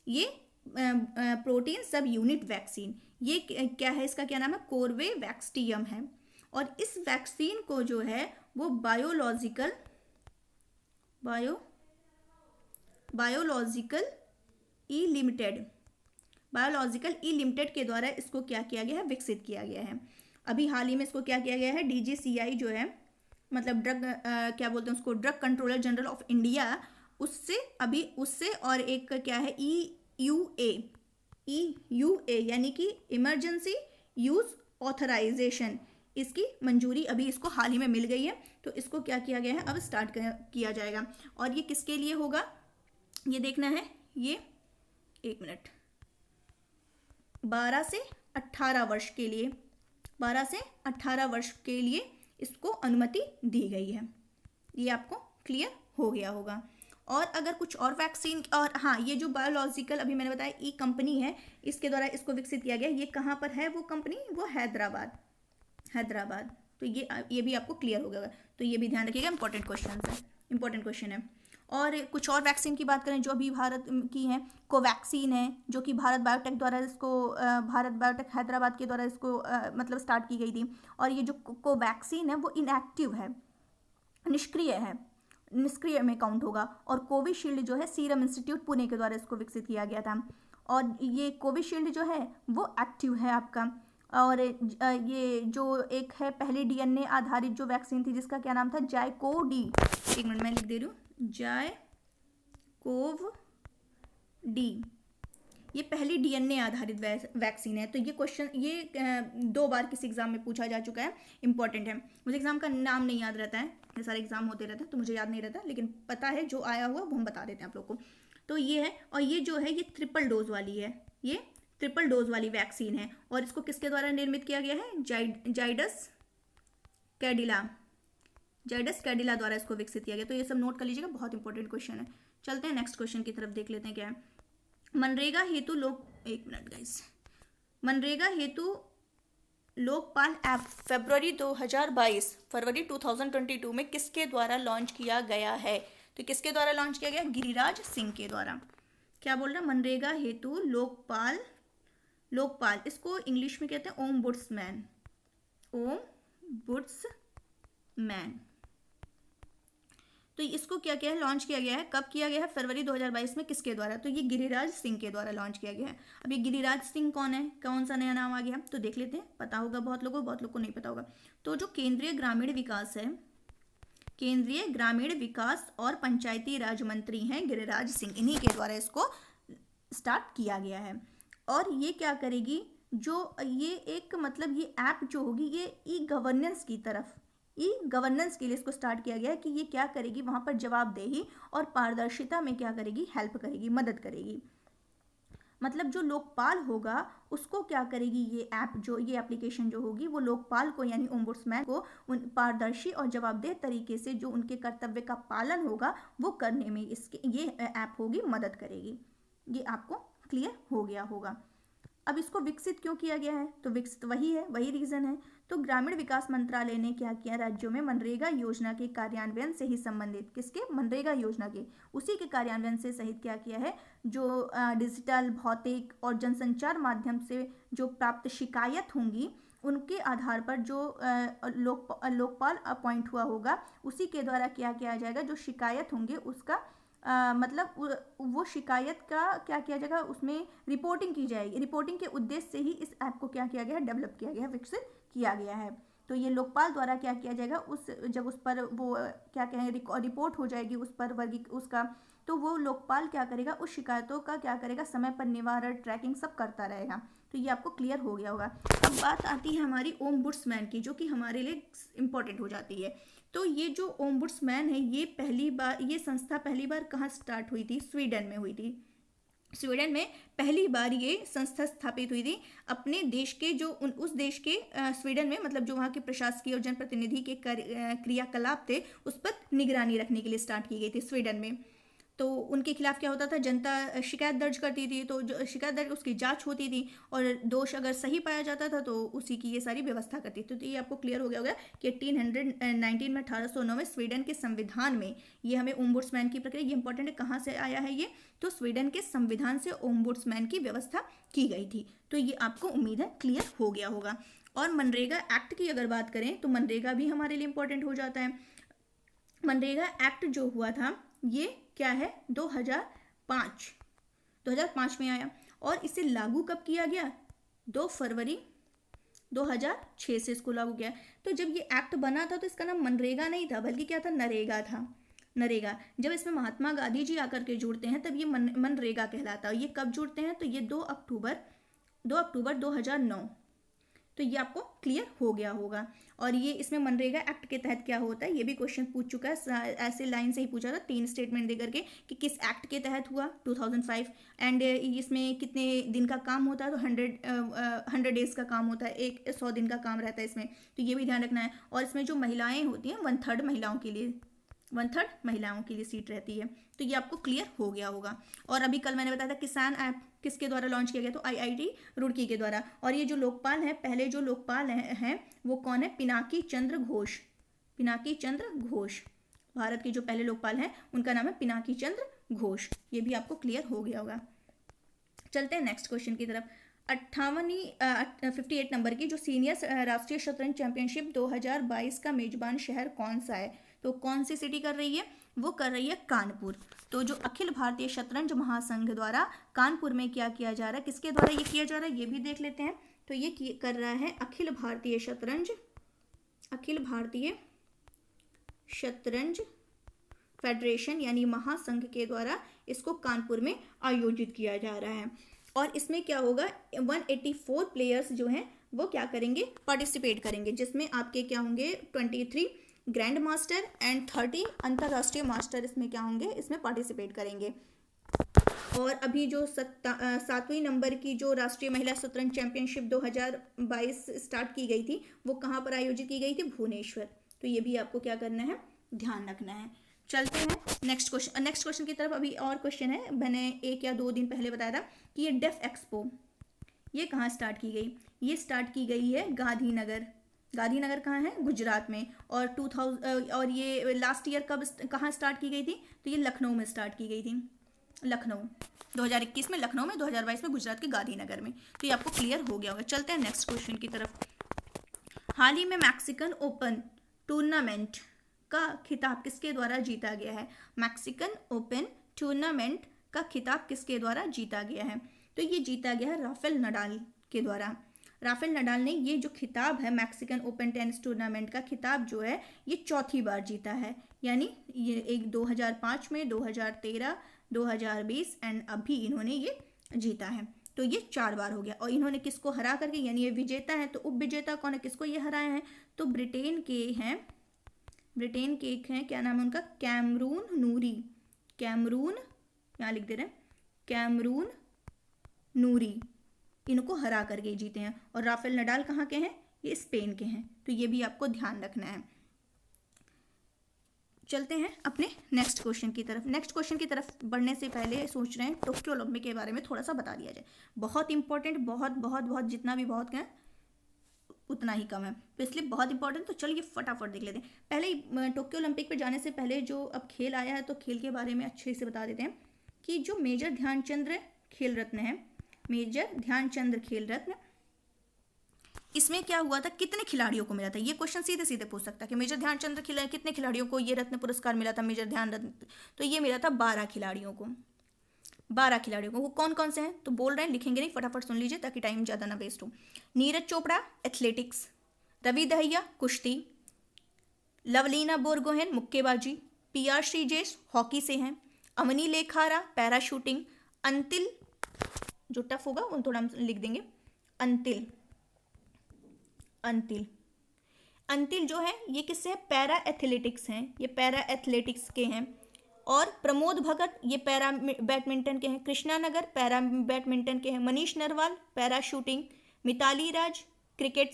ये प्रोटीन सब यूनिट वैक्सीन, ये क्या है? इसका क्या नाम है? कोर्बेवैक्सटियम है। और इस वैक्सीन को जो है वो बायोलॉजिकल ई लिमिटेड के द्वारा इसको क्या किया गया है? विकसित किया गया है। अभी हाल ही में इसको क्या किया गया है? DGCI जो है मतलब ड्रग क्या बोलते हैं उसको, drug controller general of India, उससे और एक क्या है EUA यानी कि इमरजेंसी यूज ऑथराइजेशन, इसकी मंजूरी अभी इसको हाल ही में मिल गई है। तो इसको क्या किया गया है, अब स्टार्ट किया जाएगा। और ये किसके लिए होगा ये देखना है। ये 1 मिनट, 12 से 18 वर्ष के लिए, 12 से 18 वर्ष के लिए इसको अनुमति दी गई है। ये आपको क्लियर हो गया होगा। और अगर कुछ और वैक्सीन, और हाँ, ये जो बायोलॉजिकल अभी मैंने बताया ई कंपनी है, इसके द्वारा इसको विकसित किया गया। ये कहाँ पर है वो कंपनी, वो हैदराबाद। तो ये भी आपको क्लियर हो गया। तो ये भी ध्यान रखिएगा, इंपॉर्टेंट क्वेश्चन है। और कुछ और वैक्सीन की बात करें जो अभी भारत की है, कोवैक्सीन है, जो कि भारत बायोटेक द्वारा इसको भारत बायोटेक हैदराबाद के द्वारा इसको मतलब स्टार्ट की गई थी। और ये जो कोवैक्सीन है वो इनएक्टिव है, निष्क्रिय में काउंट होगा। और कोविशील्ड जो है सीरम इंस्टीट्यूट पुणे के द्वारा इसको विकसित किया गया था। और ये कोविशील्ड जो है वो एक्टिव है आपका। और ये जो एक है पहली DNA आधारित जो वैक्सीन थी, जिसका क्या नाम था, जायकोव-डी। 1 मिनट मैं लिख दे रही हूँ, जायकोव-डी। ये पहली DNA आधारित वैक्सीन है। तो ये क्वेश्चन 2 बार किसी एग्जाम में पूछा जा चुका है, इंपॉर्टेंट है। मुझे एग्जाम का नाम नहीं याद रहता है, ये सारे एग्जाम होते रहते हैं तो मुझे याद नहीं रहता, लेकिन पता है जो आया हुआ वो हम बता देते हैं आप लोग को। तो ये है, और ये जो है ये ट्रिपल डोज वाली है, ये ट्रिपल डोज वाली वैक्सीन है। और इसको किसके द्वारा निर्मित किया गया है, जाइडस कैडिला द्वारा इसको विकसित किया गया। तो ये सब नोट कर लीजिएगा, बहुत इंपॉर्टेंट क्वेश्चन है। चलते हैं नेक्स्ट क्वेश्चन की तरफ, देख लेते हैं क्या है। मनरेगा हेतु लोकपाल ऐप फरवरी 2022 में किसके द्वारा लॉन्च किया गया है। तो किसके द्वारा लॉन्च किया गया, गिरिराज सिंह के द्वारा। क्या बोल रहा है, मनरेगा हेतु लोकपाल, इसको इंग्लिश में कहते हैं ओम्बुड्समैन। तो इसको क्या किया है, लॉन्च किया गया है। कब किया गया है, फरवरी 2022 में। किसके द्वारा, तो ये गिरिराज सिंह के द्वारा लॉन्च किया गया है। अब ये गिरिराज सिंह कौन है, कौन सा नया नाम आ गया, तो देख लेते हैं। पता होगा बहुत लोगों को नहीं पता होगा। तो जो केंद्रीय ग्रामीण विकास और पंचायती राज मंत्री हैं गिरिराज सिंह, इन्हीं के द्वारा इसको स्टार्ट किया गया है। और ये क्या करेगी, जो ये एक मतलब ये ऐप जो होगी, ये ई गवर्नेंस के लिए इसको स्टार्ट किया गया है कि ये क्या करेगी, वहाँ पर जवाबदेही और पारदर्शिता में क्या करेगी, हेल्प करेगी, मदद करेगी। मतलब जो लोकपाल होगा उसको क्या करेगी, ये ऐप जो, ये एप्लीकेशन जो होगी, वो लोकपाल को यानी ओम्बुड्समैन को उन पारदर्शी और जवाबदेह तरीके से जो उनके कर्तव्य का पालन होगा वो करने में ये ऐप होगी, मदद करेगी। ये आपको क्लियर हो गया होगा। अब इसको विकसित क्यों किया गया है, तो विकसित वही रीज़न है। तो ग्रामीण विकास मंत्रालय ने क्या किया, राज्यों में मनरेगा योजना के कार्यान्वयन से ही संबंधित, किसके, मनरेगा योजना के, उसी के कार्यान्वयन से सहित क्या किया है, जो डिजिटल, भौतिक और जनसंचार माध्यम से जो प्राप्त शिकायत होंगी, उनके आधार पर जो लोकपाल अपॉइंट हुआ होगा, उसी के द्वारा क्या किया जाएगा, जो शिकायत होंगे उसका मतलब वो शिकायत का क्या किया जाएगा, उसमें रिपोर्टिंग की जाएगी। रिपोर्टिंग के उद्देश्य से ही इस ऐप को क्या किया गया है, डेवलप किया गया है, विकसित किया गया है। तो ये लोकपाल द्वारा क्या किया जाएगा, जब उस पर वो क्या कहें रिपोर्ट हो जाएगी उस पर उसका, तो वो लोकपाल क्या करेगा, उस शिकायतों का क्या करेगा, समय पर निवारण, ट्रैकिंग सब करता रहेगा। तो ये आपको क्लियर हो गया होगा। अब बात आती है हमारी ओम्बुड्समैन की, जो कि हमारे लिए इम्पोर्टेंट हो जाती है। तो ये जो ओम्बुड्समैन है, ये संस्था पहली बार कहाँ स्टार्ट हुई थी, स्वीडन में हुई थी। स्वीडन में पहली बार ये संस्था स्थापित हुई थी अपने देश के उस देश के स्वीडन में, मतलब जो वहाँ के प्रशासकीय और जनप्रतिनिधि के क्रियाकलाप थे उस पर निगरानी रखने के लिए स्टार्ट की गई थी स्वीडन में। तो उनके खिलाफ क्या होता था, जनता शिकायत दर्ज करती थी, तो जो शिकायत दर्ज उसकी जांच होती थी, और दोष अगर सही पाया जाता था तो उसी की ये सारी व्यवस्था करती थी। तो ये आपको क्लियर हो गया होगा कि 1819 में 1809 में स्वीडन के संविधान में ये हमें ओम्बुड्समैन की प्रक्रिया, ये इंपॉर्टेंट है, कहाँ से आया है ये, तो स्वीडन के संविधान से ओम्बुड्समैन की व्यवस्था की गई थी। तो ये आपको उम्मीद है क्लियर हो गया होगा। और मनरेगा एक्ट की अगर बात करें तो मनरेगा भी हमारे लिए इंपॉर्टेंट हो जाता है। मनरेगा एक्ट जो हुआ था ये क्या है, 2005 में आया। और इसे लागू कब किया गया, 2 फरवरी 2006 से इसको लागू किया। तो जब ये एक्ट बना था तो इसका नाम मनरेगा नहीं था, बल्कि क्या था, नरेगा था। नरेगा। जब इसमें महात्मा गांधी जी आकर के जुड़ते हैं तब ये मनरेगा कहलाता है। ये कब जुड़ते हैं, तो ये 2 अक्टूबर 2009। तो ये आपको क्लियर हो गया होगा। और ये इसमें मनरेगा एक्ट के तहत क्या होता है, ये भी क्वेश्चन पूछ चुका है, ऐसे लाइन से ही पूछा था 3 स्टेटमेंट दे करके कि किस एक्ट के तहत हुआ, 2005। एंड इसमें कितने दिन का काम होता है, तो 100 डेज का काम होता है, 100 दिन का काम रहता है इसमें, तो ये भी ध्यान रखना है। और इसमें जो महिलाएं होती हैं 1/3 महिलाओं के लिए सीट रहती है। तो ये आपको क्लियर हो गया होगा। और अभी कल मैंने बताया था किसान ऐप किसके द्वारा लॉन्च किया गया, तो IIT रुड़की के द्वारा। और ये जो लोकपाल हैं, पहले जो लोकपाल हैं वो कौन है, पिनाकी चंद्र घोष। भारत के जो पहले लोकपाल हैं उनका नाम है पिनाकी चंद्र घोष। ये भी आपको क्लियर हो गया होगा। चलते हैं नेक्स्ट क्वेश्चन की तरफ। 58 नंबर की जो सीनियर राष्ट्रीय शतरंज चैंपियनशिप 2022 का मेजबान शहर कौन सा है, तो कौन सी सिटी कर रही है, वो कर रही है कानपुर। तो जो अखिल भारतीय शतरंज महासंघ द्वारा कानपुर में क्या किया जा रहा है, किसके द्वारा ये किया जा रहा है, ये भी देख लेते हैं। तो ये कर रहा है अखिल भारतीय शतरंज फेडरेशन यानी महासंघ के द्वारा इसको कानपुर में आयोजित किया जा रहा है। और इसमें क्या होगा, 184 प्लेयर्स जो हैं वो क्या करेंगे, पार्टिसिपेट करेंगे, जिसमें आपके क्या होंगे 23 ग्रैंड मास्टर एंड 30 अंतर्राष्ट्रीय मास्टर इसमें क्या होंगे, इसमें पार्टिसिपेट करेंगे। और अभी जो 7वीं नंबर की जो राष्ट्रीय महिला शतरंज चैंपियनशिप 2022 स्टार्ट की गई थी वो कहाँ पर आयोजित की गई थी, भुवनेश्वर। तो ये भी आपको क्या करना है, ध्यान रखना है। चलते हैं नेक्स्ट क्वेश्चन की तरफ। अभी और क्वेश्चन है, मैंने 1 या 2 दिन पहले बताया था कि ये डेफ एक्सपो ये कहाँ स्टार्ट की गई, ये स्टार्ट की गई है गांधीनगर कहाँ है, गुजरात में। और 2000 और ये लास्ट ईयर कहाँ स्टार्ट की गई थी, तो ये लखनऊ में स्टार्ट की गई थी, लखनऊ 2021 में लखनऊ में, 2022 में गुजरात के गांधीनगर में। तो ये आपको क्लियर हो गया होगा। चलते हैं नेक्स्ट क्वेश्चन की तरफ। हाल ही में मैक्सिकन ओपन टूर्नामेंट का खिताब किसके द्वारा जीता गया है, मैक्सिकन ओपन टूर्नामेंट का खिताब किसके द्वारा जीता गया है, तो ये जीता गया है राफेल नडाल के द्वारा। राफेल नडाल ने ये जो खिताब है मैक्सिकन ओपन टेनिस टूर्नामेंट का खिताब जो है ये 4थी बार जीता है। यानी ये एक 2005 में, 2013, 2020 एंड अभी इन्होंने ये जीता है। तो ये 4 बार हो गया। और इन्होंने किसको हरा करके, यानी ये विजेता है। तो उप विजेता कौन है, किसको ये हराए हैं, तो ब्रिटेन के एक हैं, क्या नाम है उनका, कैमरून यहाँ लिख दे रहे हैं, कैमरून नूरी, इनको हरा करके जीते हैं। और राफेल नडाल कहाँ के हैं, ये स्पेन के हैं। तो ये भी आपको ध्यान रखना है। चलते हैं अपने नेक्स्ट क्वेश्चन की तरफ बढ़ने से पहले सोच रहे हैं टोक्यो ओलंपिक के बारे में थोड़ा सा बता दिया जाए। बहुत इंपॉर्टेंट, बहुत जितना भी बहुत क्या उतना ही कम है, तो इसलिए बहुत इंपॉर्टेंट। तो चलिए फटाफट देख लेते हैं। पहले ही टोक्यो ओलंपिक पे जाने से पहले जो अब खेल आया है तो खेल के बारे में अच्छे से बता देते हैं कि जो मेजर ध्यानचंद खेल रत्न है, मेजर ध्यानचंद खेल रत्न, इसमें क्या हुआ था, कितने खिलाड़ियों को मिला था, ये क्वेश्चन सीधे सीधे पूछ सकता है कि मेजर ध्यानचंद कितने खिलाड़ियों को ये रत्न पुरस्कार मिला था, मेजर ध्यान रत्न, तो ये मिला था 12 खिलाड़ियों को। 12 खिलाड़ियों को। वो कौन कौन से हैं, तो बोल रहे हैं, लिखेंगे नहीं, फटाफट सुन लीजिए ताकि टाइम ज़्यादा ना वेस्ट हो। नीरज चोपड़ा एथलेटिक्स, रवि दहिया कुश्ती, लवलीना बोरगोहेन मुक्केबाजी, PR श्रीजेश हॉकी से हैं, अवनी लेखारा पैराशूटिंग, अंतिल, जो टफ होगा वो थोड़ा हम लिख देंगे, अंतिल जो है ये किससे है, पैरा एथलेटिक्स हैं, ये पैरा एथलेटिक्स के हैं। और प्रमोद भगत ये पैरा बैडमिंटन के हैं, कृष्णा नगर पैरा बैडमिंटन के हैं, Manish Narwal para shooting, Mithali Raj cricket,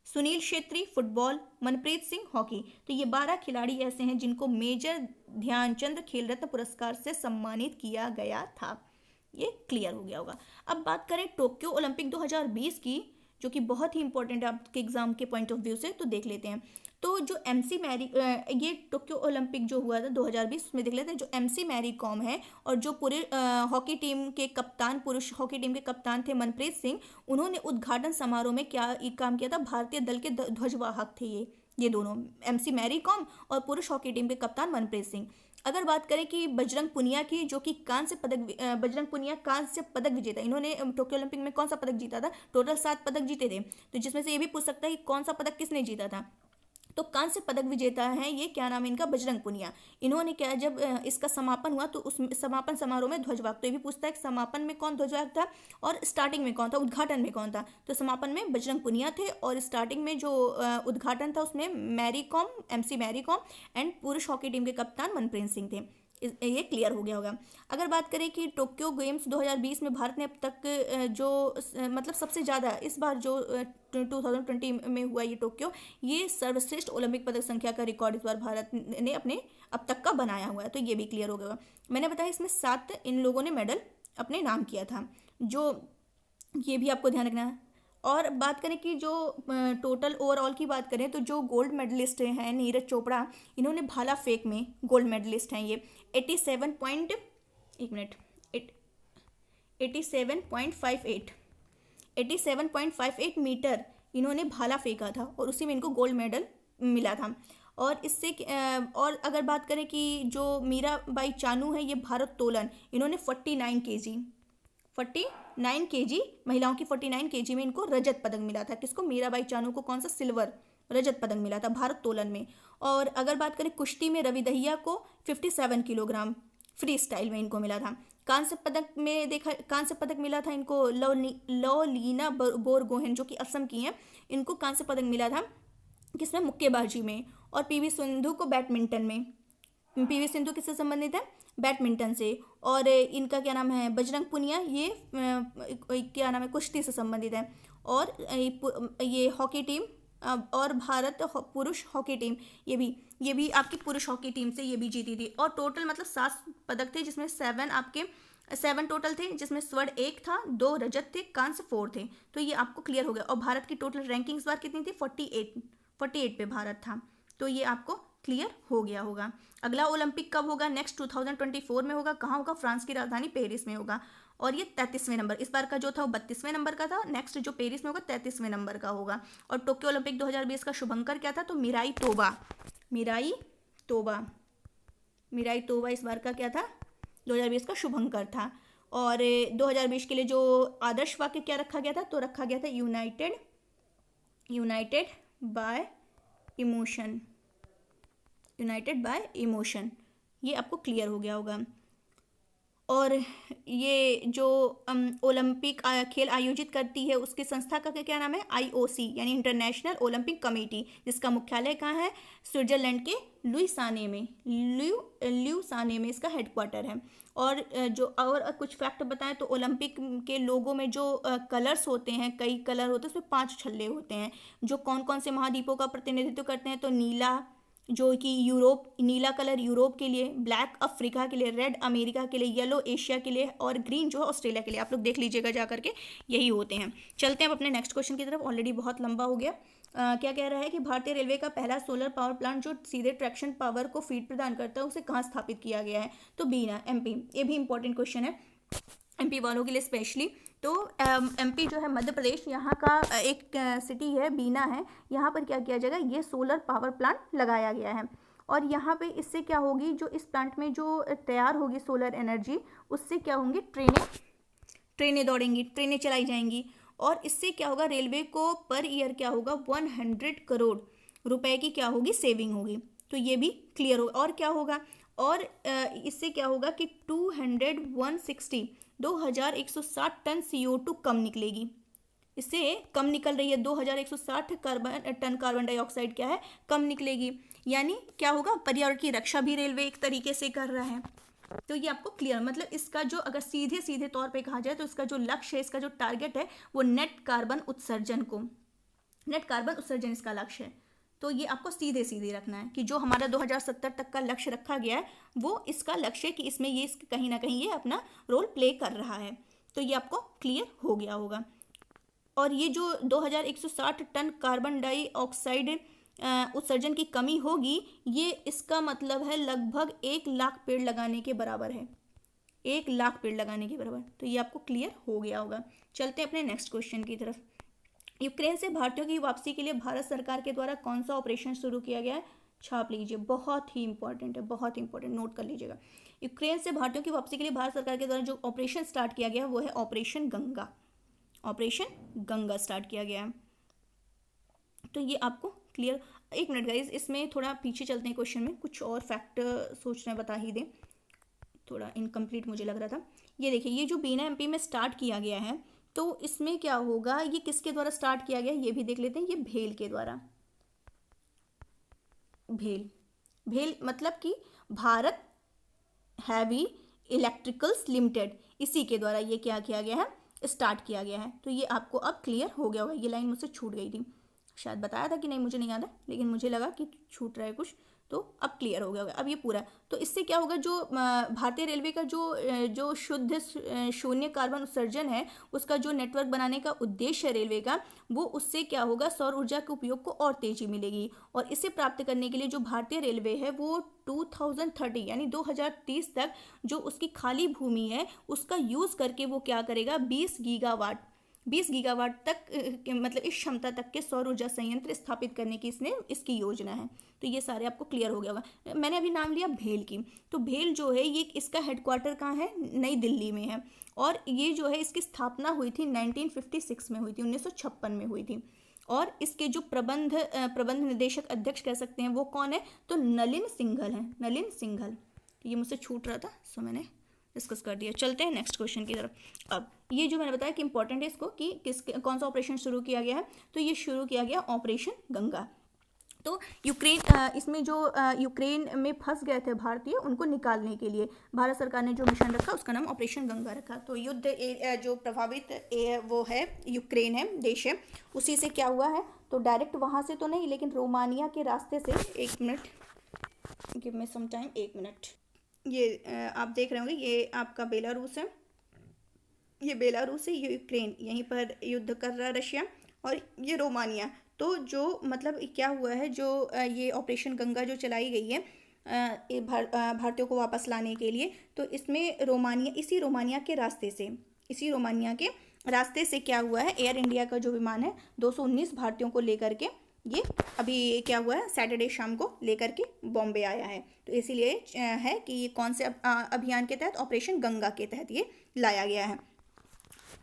Sunil Chhetri football, Manpreet Singh hockey. तो ये 12 खिलाड़ी ऐसे हैं जिनको मेजर ध्यानचंद खेल रत्न पुरस्कार से सम्मानित किया गया था। ये क्लियर हो गया होगा। अब बात करें टोक्यो ओलंपिक 2020 की, जो कि बहुत ही इंपॉर्टेंट है आपके एग्जाम के पॉइंट ऑफ व्यू से, तो देख लेते हैं। तो जो MC मैरी, ये टोक्यो ओलंपिक जो हुआ था 2020 उसमें देख लेते हैं। जो MC मैरी कॉम है और जो पूरे हॉकी टीम के कप्तान, पुरुष हॉकी टीम के कप्तान थे मनप्रीत सिंह, उन्होंने उद्घाटन समारोह में क्या एक काम किया था, भारतीय दल के ध्वजवाहक थे ये दोनों, MC मैरी कॉम और पुरुष हॉकी टीम के कप्तान मनप्रीत सिंह। अगर बात करें कि बजरंग पुनिया की, जो कि बजरंग पुनिया कांस्य पदक विजेता, इन्होंने टोक्यो ओलंपिक में कौन सा पदक जीता था? टोटल 7 पदक जीते थे, तो जिसमें से ये भी पूछ सकता है कि कौन सा पदक किसने जीता था। तो कांस्य पदक विजेता है ये, क्या नाम है इनका? बजरंग पुनिया। इन्होंने क्या, जब इसका समापन हुआ तो उस समापन समारोह में ध्वजवाहक, तो ये भी पूछता है कि समापन में कौन ध्वजवाहक था और स्टार्टिंग में कौन था, उद्घाटन में कौन था? तो समापन में बजरंग पुनिया थे और स्टार्टिंग में जो उद्घाटन था उसमें मैरी कॉम, MC मैरी कॉम एंड पुरुष हॉकी टीम के कप्तान मनप्रीत सिंह थे। ये क्लियर हो गया होगा। अगर बात करें कि टोक्यो गेम्स 2020 में भारत ने अब तक मतलब सबसे ज़्यादा इस बार जो 2020 में हुआ ये टोक्यो, ये सर्वश्रेष्ठ ओलंपिक पदक संख्या का रिकॉर्ड इस बार भारत ने अपने अब तक का बनाया हुआ है, तो ये भी क्लियर हो गया। मैंने बताया इसमें 7 इन लोगों ने मेडल अपने नाम किया था, जो ये भी आपको ध्यान रखना है। और बात करें कि जो टोटल ओवरऑल की बात करें तो जो गोल्ड मेडलिस्ट हैं नीरज चोपड़ा, इन्होंने भाला फेंक में गोल्ड मेडलिस्ट हैं ये 87.58 मीटर इन्होंने भाला फेंका था और उसी में इनको गोल्ड मेडल मिला था। और इससे और अगर बात करें कि जो मीराबाई चानू है, ये भारोत्तोलन, इन्होंने 49 केजी महिलाओं की 49 केजी में इनको रजत पदक मिला था। किसको? मीराबाई चानू को कौन सा? सिल्वर, रजत पदक मिला था भारोत्तोलन में। और अगर बात करें कुश्ती में, रवि दहिया को 57 किलोग्राम फ्री स्टाइल में इनको मिला था। कांस्य पदक मिला था इनको लवलीना बोरगोहेन, जो कि असम की हैं, इनको कांस्य पदक मिला था किसमें? मुक्केबाजी में। और PV सिंधु को बैडमिंटन में। PV सिंधु किससे संबंधित है? बैडमिंटन से। और इनका क्या नाम है? बजरंग पुनिया, ये क्या नाम है? कुश्ती से संबंधित है। और ये हॉकी टीम और भारत पुरुष हॉकी टीम, ये भी आपकी पुरुष हॉकी टीम से ये भी जीती थी। और टोटल मतलब 7 पदक थे, जिसमें 7 टोटल थे, जिसमें स्वर्ण 1 था, 2 रजत थे, कांस्य 4 थे। तो ये आपको क्लियर हो गया। और भारत की टोटल रैंकिंग इस बार कितनी थी? 48 पे भारत था। तो ये आपको क्लियर हो गया होगा। अगला ओलंपिक कब होगा? नेक्स्ट 2024 में होगा। कहाँ होगा? फ्रांस की राजधानी पेरिस में होगा। और ये 33वें नंबर, इस बार का जो था वो 32वें नंबर का था। नेक्स्ट जो पेरिस में होगा 33वें नंबर का होगा। और टोक्यो ओलंपिक 2020 का शुभंकर क्या था? तो मिराई तोबा इस बार का क्या था? 2020 का शुभंकर था। और 2020 के लिए जो आदर्श वाक्य क्या रखा गया था? तो रखा गया था यूनाइटेड बाय इमोशन। ये आपको क्लियर हो गया होगा। और ये जो ओलंपिक खेल आयोजित करती है उसकी संस्था का क्या नाम है? IOC यानी इंटरनेशनल ओलंपिक कमेटी, जिसका मुख्यालय कहाँ है? स्विट्जरलैंड के ल्यूसाने में इसका हेडक्वार्टर है। और और कुछ फैक्ट बताएं तो ओलंपिक के लोगों में जो कलर्स होते हैं, कई कलर होते हैं, उसमें 5 छल्ले होते हैं, जो कौन कौन से महाद्वीपों का प्रतिनिधित्व करते हैं? तो नीला, जो कि नीला कलर यूरोप के लिए, ब्लैक अफ्रीका के लिए, रेड अमेरिका के लिए, येलो एशिया के लिए और ग्रीन जो है ऑस्ट्रेलिया के लिए। आप लोग देख लीजिएगा जा करके, यही होते हैं। चलते हैं अब अपने नेक्स्ट क्वेश्चन की तरफ, ऑलरेडी बहुत लंबा हो गया। क्या कह रहा है कि भारतीय रेलवे का पहला सोलर पावर प्लांट जो सीधे ट्रैक्शन पावर को फीड प्रदान करता है उसे कहाँ स्थापित किया गया है? तो बीना, MP। ये भी इंपॉर्टेंट क्वेश्चन है MP वालों के लिए स्पेशली। तो MP जो है मध्य प्रदेश, यहाँ का एक सिटी है, बीना है। यहाँ पर क्या किया जाएगा? ये सोलर पावर प्लांट लगाया गया है। और यहाँ पे इससे क्या होगी? जो इस प्लांट में जो तैयार होगी सोलर एनर्जी, उससे क्या होंगी? ट्रेनें दौड़ेंगी, ट्रेनें चलाई जाएंगी। और इससे क्या होगा? रेलवे को पर ईयर क्या होगा? 100 करोड़ रुपए की क्या होगी? सेविंग होगी। तो ये भी क्लियर होगा। और क्या होगा? और इससे क्या होगा कि 2160 टन CO2 कम निकलेगी। इससे कम निकल रही है 2160 टन कार्बन डाइऑक्साइड क्या है? कम निकलेगी। यानी क्या होगा? पर्यावरण की रक्षा भी रेलवे एक तरीके से कर रहा है। तो ये आपको क्लियर, मतलब इसका जो अगर सीधे तौर पे कहा जाए तो इसका जो लक्ष्य है, इसका जो टारगेट है वो नेट कार्बन उत्सर्जन इसका लक्ष्य है। तो ये आपको सीधे रखना है कि जो हमारा 2070 तक का लक्ष्य रखा गया है वो इसका लक्ष्य है कि इसमें ये कहीं ना कहीं ये अपना रोल प्ले कर रहा है। तो ये आपको क्लियर हो गया होगा। और ये जो 2160 टन कार्बन डाइऑक्साइड उत्सर्जन की कमी होगी, ये इसका मतलब है लगभग 1 लाख पेड़ लगाने के बराबर है। 1 लाख पेड़ लगाने के बराबर। तो ये आपको क्लियर हो गया होगा। चलते हैं अपने नेक्स्ट क्वेश्चन की तरफ। यूक्रेन से भारतीयों की वापसी के लिए भारत सरकार के द्वारा कौन सा ऑपरेशन शुरू किया गया है? छाप लीजिए, बहुत ही इंपॉर्टेंट है, बहुत इंपॉर्टेंट, नोट कर लीजिएगा। यूक्रेन से भारतीयों की वापसी के लिए भारत सरकार के द्वारा जो ऑपरेशन स्टार्ट किया गया है वो है operation Ganga. Operation Ganga start किया गया है। तो ये आपको क्लियर। एक मिनट गाइस, इसमें थोड़ा पीछे चलते हैं क्वेश्चन में, कुछ और फैक्ट सोचना बता ही दें, थोड़ा इनकम्प्लीट मुझे लग रहा था। ये देखिए, ये जो बीना एमपी में स्टार्ट किया गया है, तो इसमें क्या होगा, ये किसके द्वारा स्टार्ट किया गया ये भी देख लेते हैं। ये भेल के द्वारा, भेल, भेल मतलब कि भारत हैवी इलेक्ट्रिकल्स लिमिटेड, इसी के द्वारा ये क्या किया गया है, स्टार्ट किया गया है। तो ये आपको अब क्लियर हो गया होगा। ये लाइन मुझसे छूट गई थी, शायद बताया था कि नहीं मुझे नहीं याद है, लेकिन मुझे लगा कि छूट रहा है कुछ, तो अब क्लियर हो गया होगा। अब ये पूरा, तो इससे क्या होगा, जो भारतीय रेलवे का जो शुद्ध शून्य कार्बन उत्सर्जन है, उसका जो नेटवर्क बनाने का उद्देश्य है रेलवे का, वो उससे क्या होगा, सौर ऊर्जा के उपयोग को और तेजी मिलेगी। और इसे प्राप्त करने के लिए जो भारतीय रेलवे है वो 2030 यानी 2030 तक जो उसकी खाली भूमि है उसका यूज़ करके वो क्या करेगा, 20 गीगावाट तक मतलब इस क्षमता तक के सौर ऊर्जा संयंत्र स्थापित करने की इसकी योजना है। तो ये सारे आपको क्लियर हो गया होगा। मैंने अभी नाम लिया भेल की, तो भेल जो है ये इसका हेडक्वार्टर कहाँ है, नई दिल्ली में है। और ये जो है इसकी स्थापना हुई थी 1956 में हुई थी, 1956 में हुई थी। और इसके जो प्रबंध निदेशक अध्यक्ष कह सकते हैं वो कौन है, तो नलिन सिंघल है, नलिन सिंघल। ये मुझसे छूट रहा था, सो मैंने डिस्कस कर दिया। चलते हैं नेक्स्ट क्वेश्चन की तरफ। अब ये जो मैंने बताया कि इंपॉर्टेंट है इसको, कि कौन सा ऑपरेशन शुरू किया गया है, तो ये शुरू किया गया ऑपरेशन गंगा। तो यूक्रेन, इसमें जो यूक्रेन में फंस गए थे भारतीय, उनको निकालने के लिए भारत सरकार ने जो मिशन रखा उसका नाम ऑपरेशन गंगा रखा। तो युद्ध जो प्रभावित वो है यूक्रेन है, देश है, उसी से क्या हुआ है, तो डायरेक्ट वहाँ से तो नहीं, लेकिन रोमानिया के रास्ते से, एक minute give me some time, एक मिनट। ये आप देख रहे होंगे, ये आपका बेलारूस है, ये बेलारूस है, ये यूक्रेन, यहीं पर युद्ध कर रहा है रशिया, और ये रोमानिया। तो जो मतलब क्या हुआ है, जो ये ऑपरेशन गंगा जो चलाई गई है भारतीयों को वापस लाने के लिए, तो इसमें रोमानिया, इसी रोमानिया के रास्ते से क्या हुआ है, एयर इंडिया का जो विमान है 219 भारतीयों को लेकर के ये अभी क्या हुआ है, सैटरडे शाम को लेकर के बॉम्बे आया है। तो इसीलिए है कि ये कौन से अभियान के तहत, ऑपरेशन गंगा के तहत ये लाया गया है।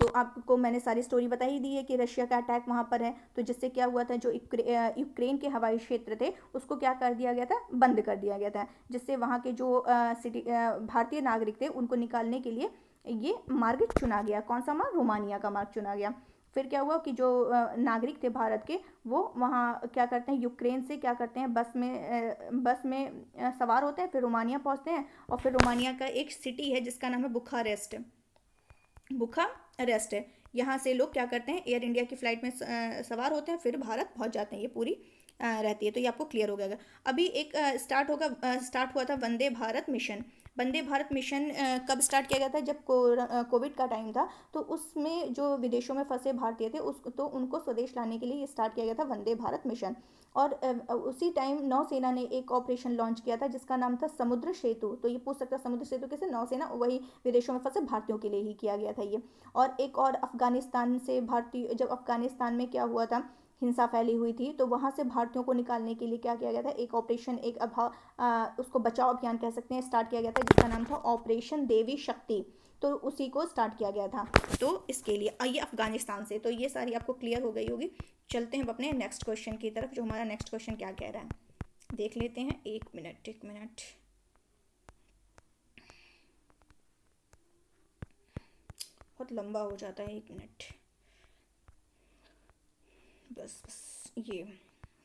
तो आपको मैंने सारी स्टोरी बता ही दी है कि रशिया का अटैक वहाँ पर है, तो जिससे क्या हुआ था, जो यूक्रेन के हवाई क्षेत्र थे उसको क्या कर दिया गया था, बंद कर दिया गया था, जिससे वहाँ के जो भारतीय नागरिक थे उनको निकालने के लिए ये मार्ग चुना गया। कौन सा मार्ग, रोमानिया का मार्ग चुना गया। फिर क्या हुआ कि जो नागरिक थे भारत के, वो वहाँ क्या करते हैं, यूक्रेन से क्या करते हैं, बस में सवार होते हैं, फिर रोमानिया पहुँचते हैं, और फिर रोमानिया का एक सिटी है जिसका नाम है बुखारेस्ट है। यहाँ से लोग क्या करते हैं, एयर इंडिया की फ़्लाइट में सवार होते हैं, फिर भारत पहुँच जाते हैं। ये पूरी रहती है। तो ये आपको क्लियर हो गया। अभी एक स्टार्ट हुआ था वंदे भारत मिशन। वंदे भारत मिशन कब स्टार्ट किया गया था, जब कोविड का टाइम था, तो उसमें जो विदेशों में फंसे भारतीय थे तो उनको स्वदेश लाने के लिए स्टार्ट किया गया था वंदे भारत मिशन। और उसी टाइम नौसेना ने एक ऑपरेशन लॉन्च किया था जिसका नाम था समुद्र सेतु। तो ये पूछ सकता है समुद्र सेतु कैसे, नौसेना वही विदेशों में फंसे भारतीयों के लिए ही किया गया था ये। और एक और अफगानिस्तान से भारतीय, जब अफगानिस्तान में क्या हुआ था, हिंसा फैली हुई थी, तो वहाँ से भारतीयों को निकालने के लिए क्या किया गया था, एक ऑपरेशन, उसको बचाव अभियान कह सकते हैं, स्टार्ट किया गया था, जिसका नाम था ऑपरेशन देवी शक्ति। तो उसी को स्टार्ट किया गया था। तो इसके लिए ये अफगानिस्तान से। तो ये सारी आपको क्लियर हो गई होगी। चलते हैं अपने नेक्स्ट क्वेश्चन की तरफ, जो हमारा नेक्स्ट क्वेश्चन क्या कह रहा है देख लेते हैं। एक मिनट बहुत लंबा हो जाता है, 1 मिनट बस। ये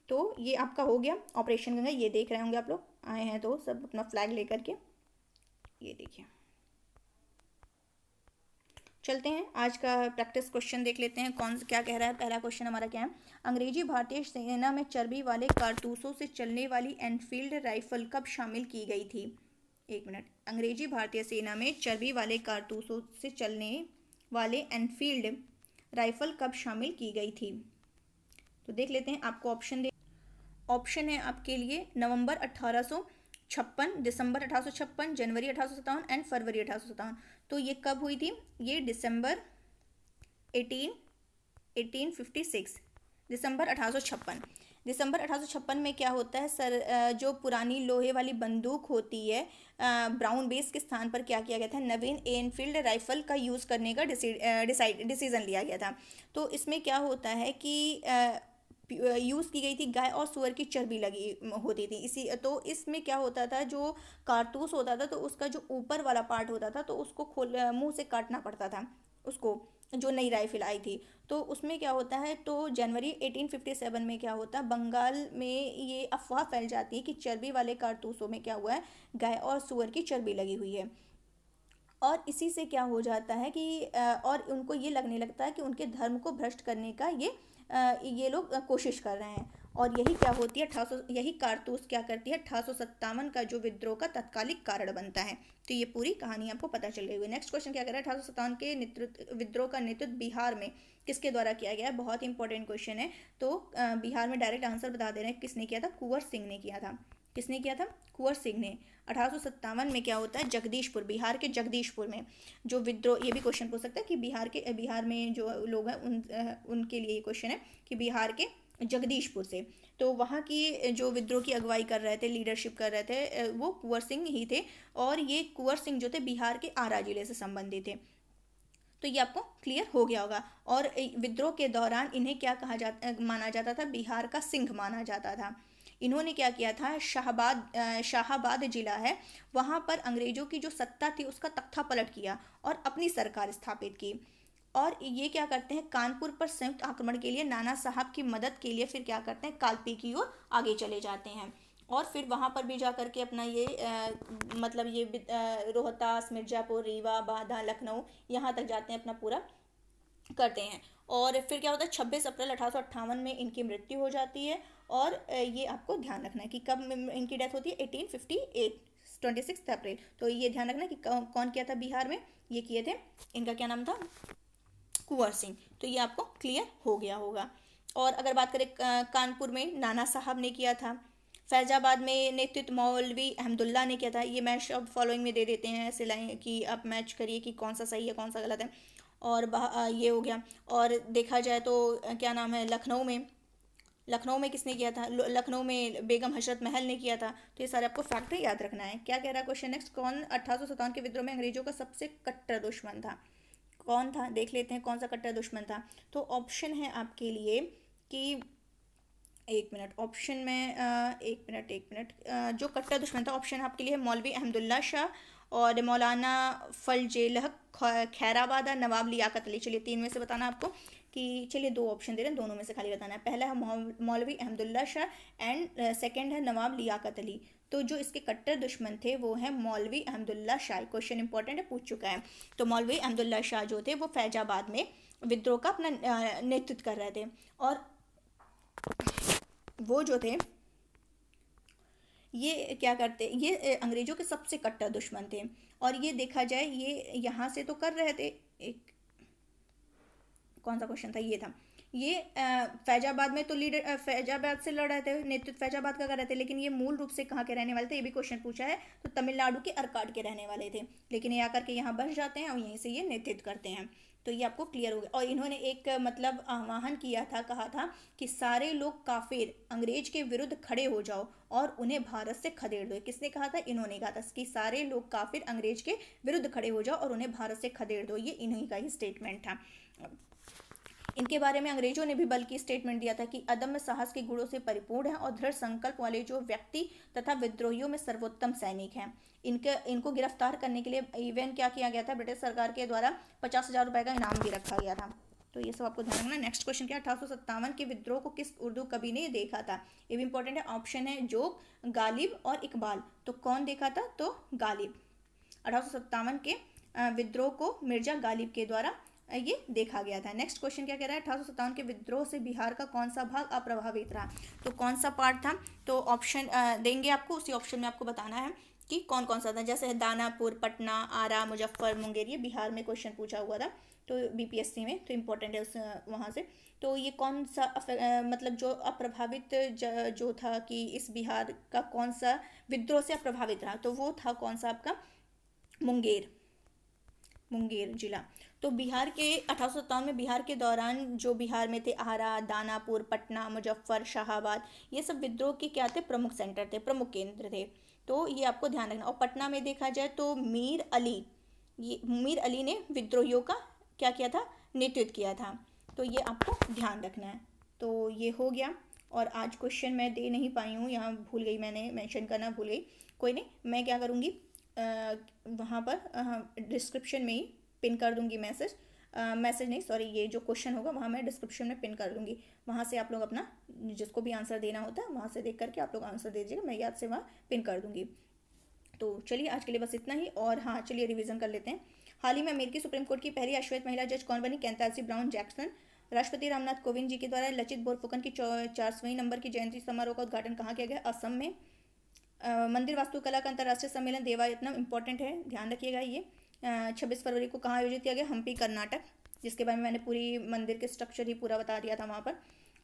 तो ये आपका हो गया ऑपरेशन गंगा। ये देख रहे होंगे आप लोग, आए हैं तो सब अपना फ्लैग लेकर के, ये देखिए। चलते हैं आज का प्रैक्टिस क्वेश्चन देख लेते हैं, कौन क्या कह रहा है। पहला क्वेश्चन हमारा क्या है, अंग्रेजी भारतीय सेना में चर्बी वाले कारतूसों से चलने वाली एनफील्ड राइफल कब शामिल की गई थी। 1 मिनट, अंग्रेजी भारतीय सेना में चर्बी वाले कारतूसों से चलने वाले एनफील्ड राइफल कब शामिल की गई थी। तो देख लेते हैं, आपको ऑप्शन है आपके लिए नवंबर 1856, दिसंबर 1856, जनवरी 1857 एंड फरवरी 1857। तो ये कब हुई थी, ये दिसंबर 1856, दिसंबर 1856। दिसंबर 1856 में क्या होता है जो पुरानी लोहे वाली बंदूक होती है ब्राउन बेस के स्थान पर क्या किया गया था, नवीन एनफील्ड राइफल का यूज़ करने का डिसीजन लिया गया था। तो इसमें क्या होता है कि यूज़ की गई थी गाय और सुअर की चर्बी लगी होती थी। इसी तो इसमें क्या होता था, जो कारतूस होता था तो उसका जो ऊपर वाला पार्ट होता था तो उसको खोल मुंह से काटना पड़ता था उसको, जो नई राइफल आई थी। तो उसमें क्या होता है, तो जनवरी 1857 में क्या होता है, बंगाल में ये अफवाह फैल जाती है कि चर्बी वाले कारतूसों में क्या हुआ है, गाय और सुअर की चर्बी लगी हुई है। और इसी से क्या हो जाता है कि और उनको ये लगने लगता है कि उनके धर्म को भ्रष्ट करने का ये लोग कोशिश कर रहे हैं। और यही क्या होती है, 1800 यही कारतूस क्या करती है, 1857 का जो विद्रोह का तत्कालिक कारण बनता है। तो ये पूरी कहानी आपको पता चल गई हुई। नेक्स्ट क्वेश्चन क्या कर रहा है, 1857 के नेतृत्व विद्रोह का नेतृत्व बिहार में किसके द्वारा किया गया है, बहुत ही इंपॉर्टेंट क्वेश्चन है। तो बिहार में डायरेक्ट आंसर बता दे रहे हैं, किसने किया था, कुंवर सिंह ने किया था। किसने किया था, कुंवर सिंह ने। 1857 में क्या होता है, जगदीशपुर, बिहार के जगदीशपुर में जो विद्रोह, ये भी क्वेश्चन पूछ सकता है कि बिहार में जो लोग हैं उनके लिए ये क्वेश्चन है कि बिहार के जगदीशपुर से, तो वहाँ की जो विद्रोह की अगुवाई कर रहे थे, लीडरशिप कर रहे थे, वो कुंवर सिंह ही थे। और ये कुंवर सिंह जो थे बिहार के आरा जिले से संबंधित थे। तो ये आपको क्लियर हो गया होगा। और विद्रोह के दौरान इन्हें क्या माना जाता था, बिहार का सिंह माना जाता था। इन्होंने क्या किया था, शाहाबाद जिला है, वहाँ पर अंग्रेजों की जो सत्ता थी उसका तख्ता पलट किया और अपनी सरकार स्थापित की। और ये क्या करते हैं, कानपुर पर संयुक्त आक्रमण के लिए नाना साहब की मदद के लिए फिर क्या करते हैं, कालपी की ओर आगे चले जाते हैं। और फिर वहाँ पर भी जा करके अपना रोहतास, मिर्ज़ापुर, रीवा, बांदा, लखनऊ, यहाँ तक जाते हैं, अपना पूरा करते हैं। और फिर क्या होता है, 26 अप्रैल 1858 में इनकी मृत्यु हो जाती है। और ये आपको ध्यान रखना है कि कब इनकी डेथ होती है, 1858, 26 अप्रैल। तो ये ध्यान रखना कि कौन किया था बिहार में, ये किए थे, इनका क्या नाम था, कुंवर सिंह। तो ये आपको क्लियर हो गया होगा। और अगर बात करें कानपुर में नाना साहब ने किया था। फैजाबाद में नेतृत्व मौलवी अहमदुल्ला ने किया था। ये मैच अब फॉलोइंग में दे देते हैं ऐसे लाइन कि आप मैच करिए कि कौन सा सही है कौन सा गलत है। और ये हो गया। और देखा जाए तो क्या नाम है, लखनऊ में किसने किया था, लखनऊ में बेगम हजरत महल ने किया था। तो ये सारे आपको फैक्ट याद रखना है। क्या कह रहा है क्वेश्चन नेक्स्ट, कौन 1857 के विद्रोह में अंग्रेजों का सबसे कट्टर दुश्मन था, कौन था, देख लेते हैं कौन सा कट्टर दुश्मन था। तो ऑप्शन है आपके लिए कि एक मिनट, ऑप्शन में एक मिनट जो कट्टर दुश्मन था, ऑप्शन आपके लिए मौलवी अहमदुल्ला शाह और मौलाना फजल खैराबाद, नवाब लियाकत अली। चलिए 3 में से बताना आपको कि, चलिए 2 ऑप्शन दे रहे हैं, दोनों में से खाली बताना है। पहला है मौलवी अहमदुल्ला शाह एंड सेकंड है नवाब लियाकत अली। तो जो इसके कट्टर दुश्मन थे वो है मौलवी अहमदुल्ला शाह। क्वेश्चन इंपॉर्टेंट है, पूछ चुका है। तो मौलवी अहमदुल्ला शाह जो थे वो फैजाबाद में विद्रोह का अपना नेतृत्व कर रहे थे। और वो जो थे ये क्या करते, ये अंग्रेजों के सबसे कट्टर दुश्मन थे। और ये देखा जाए ये यहाँ से तो कर रहे थे, एक कौन सा क्वेश्चन था, ये था, ये फैजाबाद में तो लीडर फैजाबाद से लड़ रहे थे, नेतृत्व फैजाबाद का कर रहे थे। लेकिन ये मूल रूप से कहाँ के रहने वाले थे, ये भी क्वेश्चन पूछा है। तो तमिलनाडु के अरकाड के रहने वाले थे, लेकिन ये आकर के यहाँ बस जाते हैं और यहीं से ये नेतृत्व करते हैं। तो ये आपको क्लियर हो गया। और इन्होंने एक आह्वान किया था, कहा था कि सारे लोग काफिर अंग्रेज के विरुद्ध खड़े हो जाओ और उन्हें भारत से खदेड़ दो। किसने कहा था, इन्होंने कहा था कि सारे लोग काफिर अंग्रेज के विरुद्ध खड़े हो जाओ और उन्हें भारत से खदेड़ दो। ये इन्हीं का ही स्टेटमेंट था। इनके बारे में अंग्रेजों ने भी बल्कि स्टेटमेंट दिया था कि अदम्य साहस के गुणों से परिपूर्ण है और दृढ़ संकल्प वाले जो व्यक्ति तथा विद्रोहियों में सर्वोत्तम सैनिक हैं। इनको गिरफ्तार करने के लिए इवन क्या किया गया था, ब्रिटिश सरकार के द्वारा 50,000 रुपए का इनाम भी रखा गया था। तो ये सब आपको ध्यान रखना। नेक्स्ट क्वेश्चन क्या, 1857 के विद्रोह को किस उर्दू कवि ने देखा था। ये भी इंपॉर्टेंट है। ऑप्शन है जोग, गालिब और इकबाल। तो कौन देखा था, तो गालिब। 1857 के विद्रोह को मिर्जा गालिब के द्वारा ये देखा गया था। नेक्स्ट क्वेश्चन क्या कह रहा है, 1857 के विद्रोह से बिहार का कौन सा भाग अप्रभावित रहा। तो कौन सा पार्ट था, तो ऑप्शन देंगे आपको, उसी ऑप्शन में आपको बताना है कि कौन कौन सा था। जैसे दानापुर, पटना, आरा, मुजफ्फर, मुंगेर, ये बिहार में क्वेश्चन पूछा हुआ था तो बीपीएससी में, तो इम्पोर्टेंट है उस वहाँ से। तो ये कौन सा मतलब जो अप्रभावित जो था कि इस बिहार का कौन सा विद्रोह से अप्रभावित रहा, तो वो था कौन सा आपका, मुंगेर जिला। तो बिहार के 1857 में बिहार के दौरान जो बिहार में थे आरा, दानापुर, पटना, मुजफ्फर, शाहाबाद, ये सब विद्रोह के क्या थे, प्रमुख सेंटर थे, प्रमुख केंद्र थे। तो ये आपको ध्यान रखना। और पटना में देखा जाए तो मीर अली ने विद्रोहियों का क्या किया था, नेतृत्व किया था। तो ये आपको ध्यान रखना है। तो ये हो गया। और आज क्वेश्चन मैं दे नहीं पाई हूँ, यहाँ भूल गई, मैंने मेंशन करना भूल गई। कोई नहीं, मैं क्या करूँगी, वहाँ पर डिस्क्रिप्शन में ही पिन कर दूँगी मैसेज नहीं सॉरी, ये जो क्वेश्चन होगा वहाँ मैं डिस्क्रिप्शन में पिन कर दूँगी। वहाँ से आप लोग अपना जिसको भी आंसर देना होता है वहाँ से देख करके आप लोग आंसर दे दीजिएगा, मैं याद से वहाँ पिन कर दूँगी। तो चलिए आज के लिए बस इतना ही। और हाँ, चलिए रिवीजन कर लेते हैं। हाल ही में अमेरिकी सुप्रीम कोर्ट की पहली अश्वेत महिला जज कौन बनी, कैथार्सी ब्राउन जैक्सन। राष्ट्रपति रामनाथ कोविंद जी के द्वारा लचित बोरफुकन की 400वीं नंबर की जयंती समारोह का उद्घाटन कहाँ किया गया, असम में। मंदिर वास्तुकला का अंतर्राष्ट्रीय सम्मेलन देवायतनम इंपॉर्टेंट है, ध्यान रखिएगा। ये 26 फरवरी को कहाँ आयोजित किया गया, हम्पी, कर्नाटक, जिसके बारे में मैंने पूरी मंदिर के स्ट्रक्चर ही पूरा बता दिया था वहाँ पर।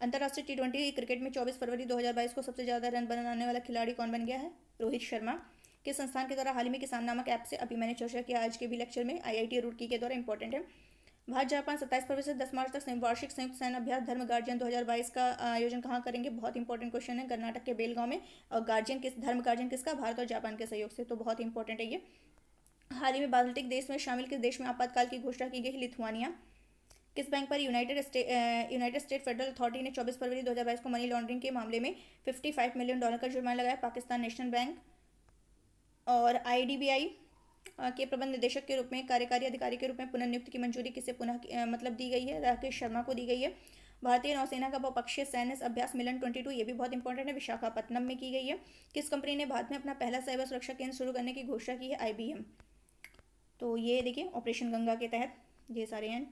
अंतर्राष्ट्रीय T20 क्रिकेट में 24 फरवरी 2022 को सबसे ज़्यादा रन बनाने वाला खिलाड़ी कौन बन गया है, रोहित शर्मा। किस संस्थान के द्वारा हाल ही में किसान नामक ऐप से, अभी मैंने चर्चा किया आज के भी लेक्चर में, IIT रुड़की के द्वारा इंपॉर्टेंट है। भारत जापान 27 फरवरी से 10 मार्च तक वार्षिक संयुक्त सैन्य अभ्यास धर्म गार्जियन 2022 का आयोजन कहाँ करेंगे, बहुत इंपॉर्टेंट क्वेश्चन है, कर्नाटक के बेलगांव में। और धर्म गार्जियन किसका, भारत और जापान के सहयोग से, तो बहुत इंपॉर्टेंट है ये। हाल ही में बाल्टिक देश में शामिल किस देश में आपातकाल की घोषणा की गई, लिथुआनिया। किस बैंक पर यूनाइटेड स्टेट फेडरल अथॉरिटी ने 24 फरवरी 2022 को मनी लॉन्ड्रिंग के मामले में $55 मिलियन का जुर्माना लगाया, पाकिस्तान नेशनल बैंक। और IDBI के प्रबंध निदेशक के रूप में, कार्यकारी अधिकारी के रूप में पुनर्नियुक्ति की मंजूरी किसे दी गई है, राकेश शर्मा को दी गई है। भारतीय नौसेना का बहुपक्षीय सैन्य अभ्यास मिलन 22, ये भी बहुत इंपॉर्टेंट है, विशाखापत्तनम में की गई है। किस कंपनी ने भारत में अपना पहला साइबर सुरक्षा केंद्र शुरू करने की घोषणा की है, IBM। तो ये देखिए ऑपरेशन गंगा के तहत ये सारे हैं।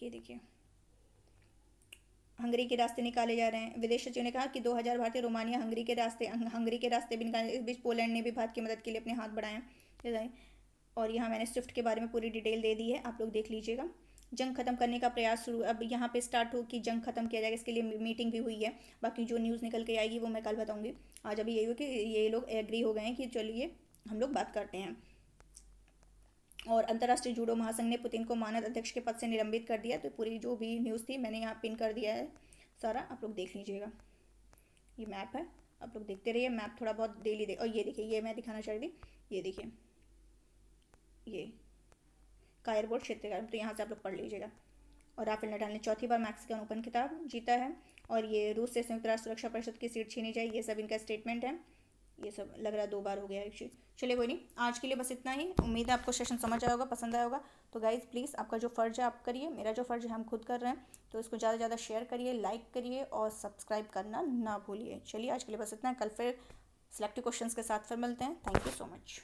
ये देखिए हंगरी के रास्ते निकाले जा रहे हैं। विदेश सचिव ने कहा कि 2000 भारतीय रोमानिया हंगरी के रास्ते भी निकाले। इस बीच पोलैंड ने भी भारत की मदद के लिए अपने हाथ बढ़ाए। और यहाँ मैंने स्विफ्ट के बारे में पूरी डिटेल दे दी है, आप लोग देख लीजिएगा। जंग खत्म करने का प्रयास शुरू, अब यहाँ पे स्टार्ट हो कि जंग खत्म किया जाएगा, इसके लिए मीटिंग भी हुई है। बाकी जो न्यूज़ निकल के आएगी वो मैं कल बताऊँगी। आज अभी यही हो कि ये लोग एग्री हो गए हैं कि चलिए हम लोग बात करते हैं। और अंतर्राष्ट्रीय जूडो महासंघ ने पुतिन को मानद अध्यक्ष के पद से निलंबित कर दिया। तो पूरी जो भी न्यूज़ थी मैंने यहाँ पिन कर दिया है सारा, आप लोग देख लीजिएगा। ये मैप है, आप लोग देखते रहिए, मैप थोड़ा बहुत डेली और ये देखिए, ये मैं दिखाना चाह रही थी, ये देखिए ये कायरबोर्ड क्षेत्र का, तो यहाँ से आप लोग पढ़ लीजिएगा। और राफेल नडाल ने चौथी बार मैक्सिकन ओपन खिताब जीता है। और ये रूस से संयुक्त राष्ट्र सुरक्षा परिषद की सीट छीनी जाए, ये सब इनका स्टेटमेंट है। ये सब लग रहा है 2 बार हो गया है। चलिए कोई नहीं, आज के लिए बस इतना ही। उम्मीद है आपको सेशन समझ आया होगा, पसंद आया होगा। तो गाइज़ प्लीज़ आपका जो फ़र्ज़ है आप करिए, मेरा जो फ़र्ज़ है हम खुद कर रहे हैं। तो इसको ज़्यादा से ज़्यादा शेयर करिए, लाइक करिए और सब्सक्राइब करना ना भूलिए। चलिए आज के लिए बस इतना है, कल फिर सिलेक्टिव क्वेश्चंस के साथ फिर मिलते हैं। Thank you so much.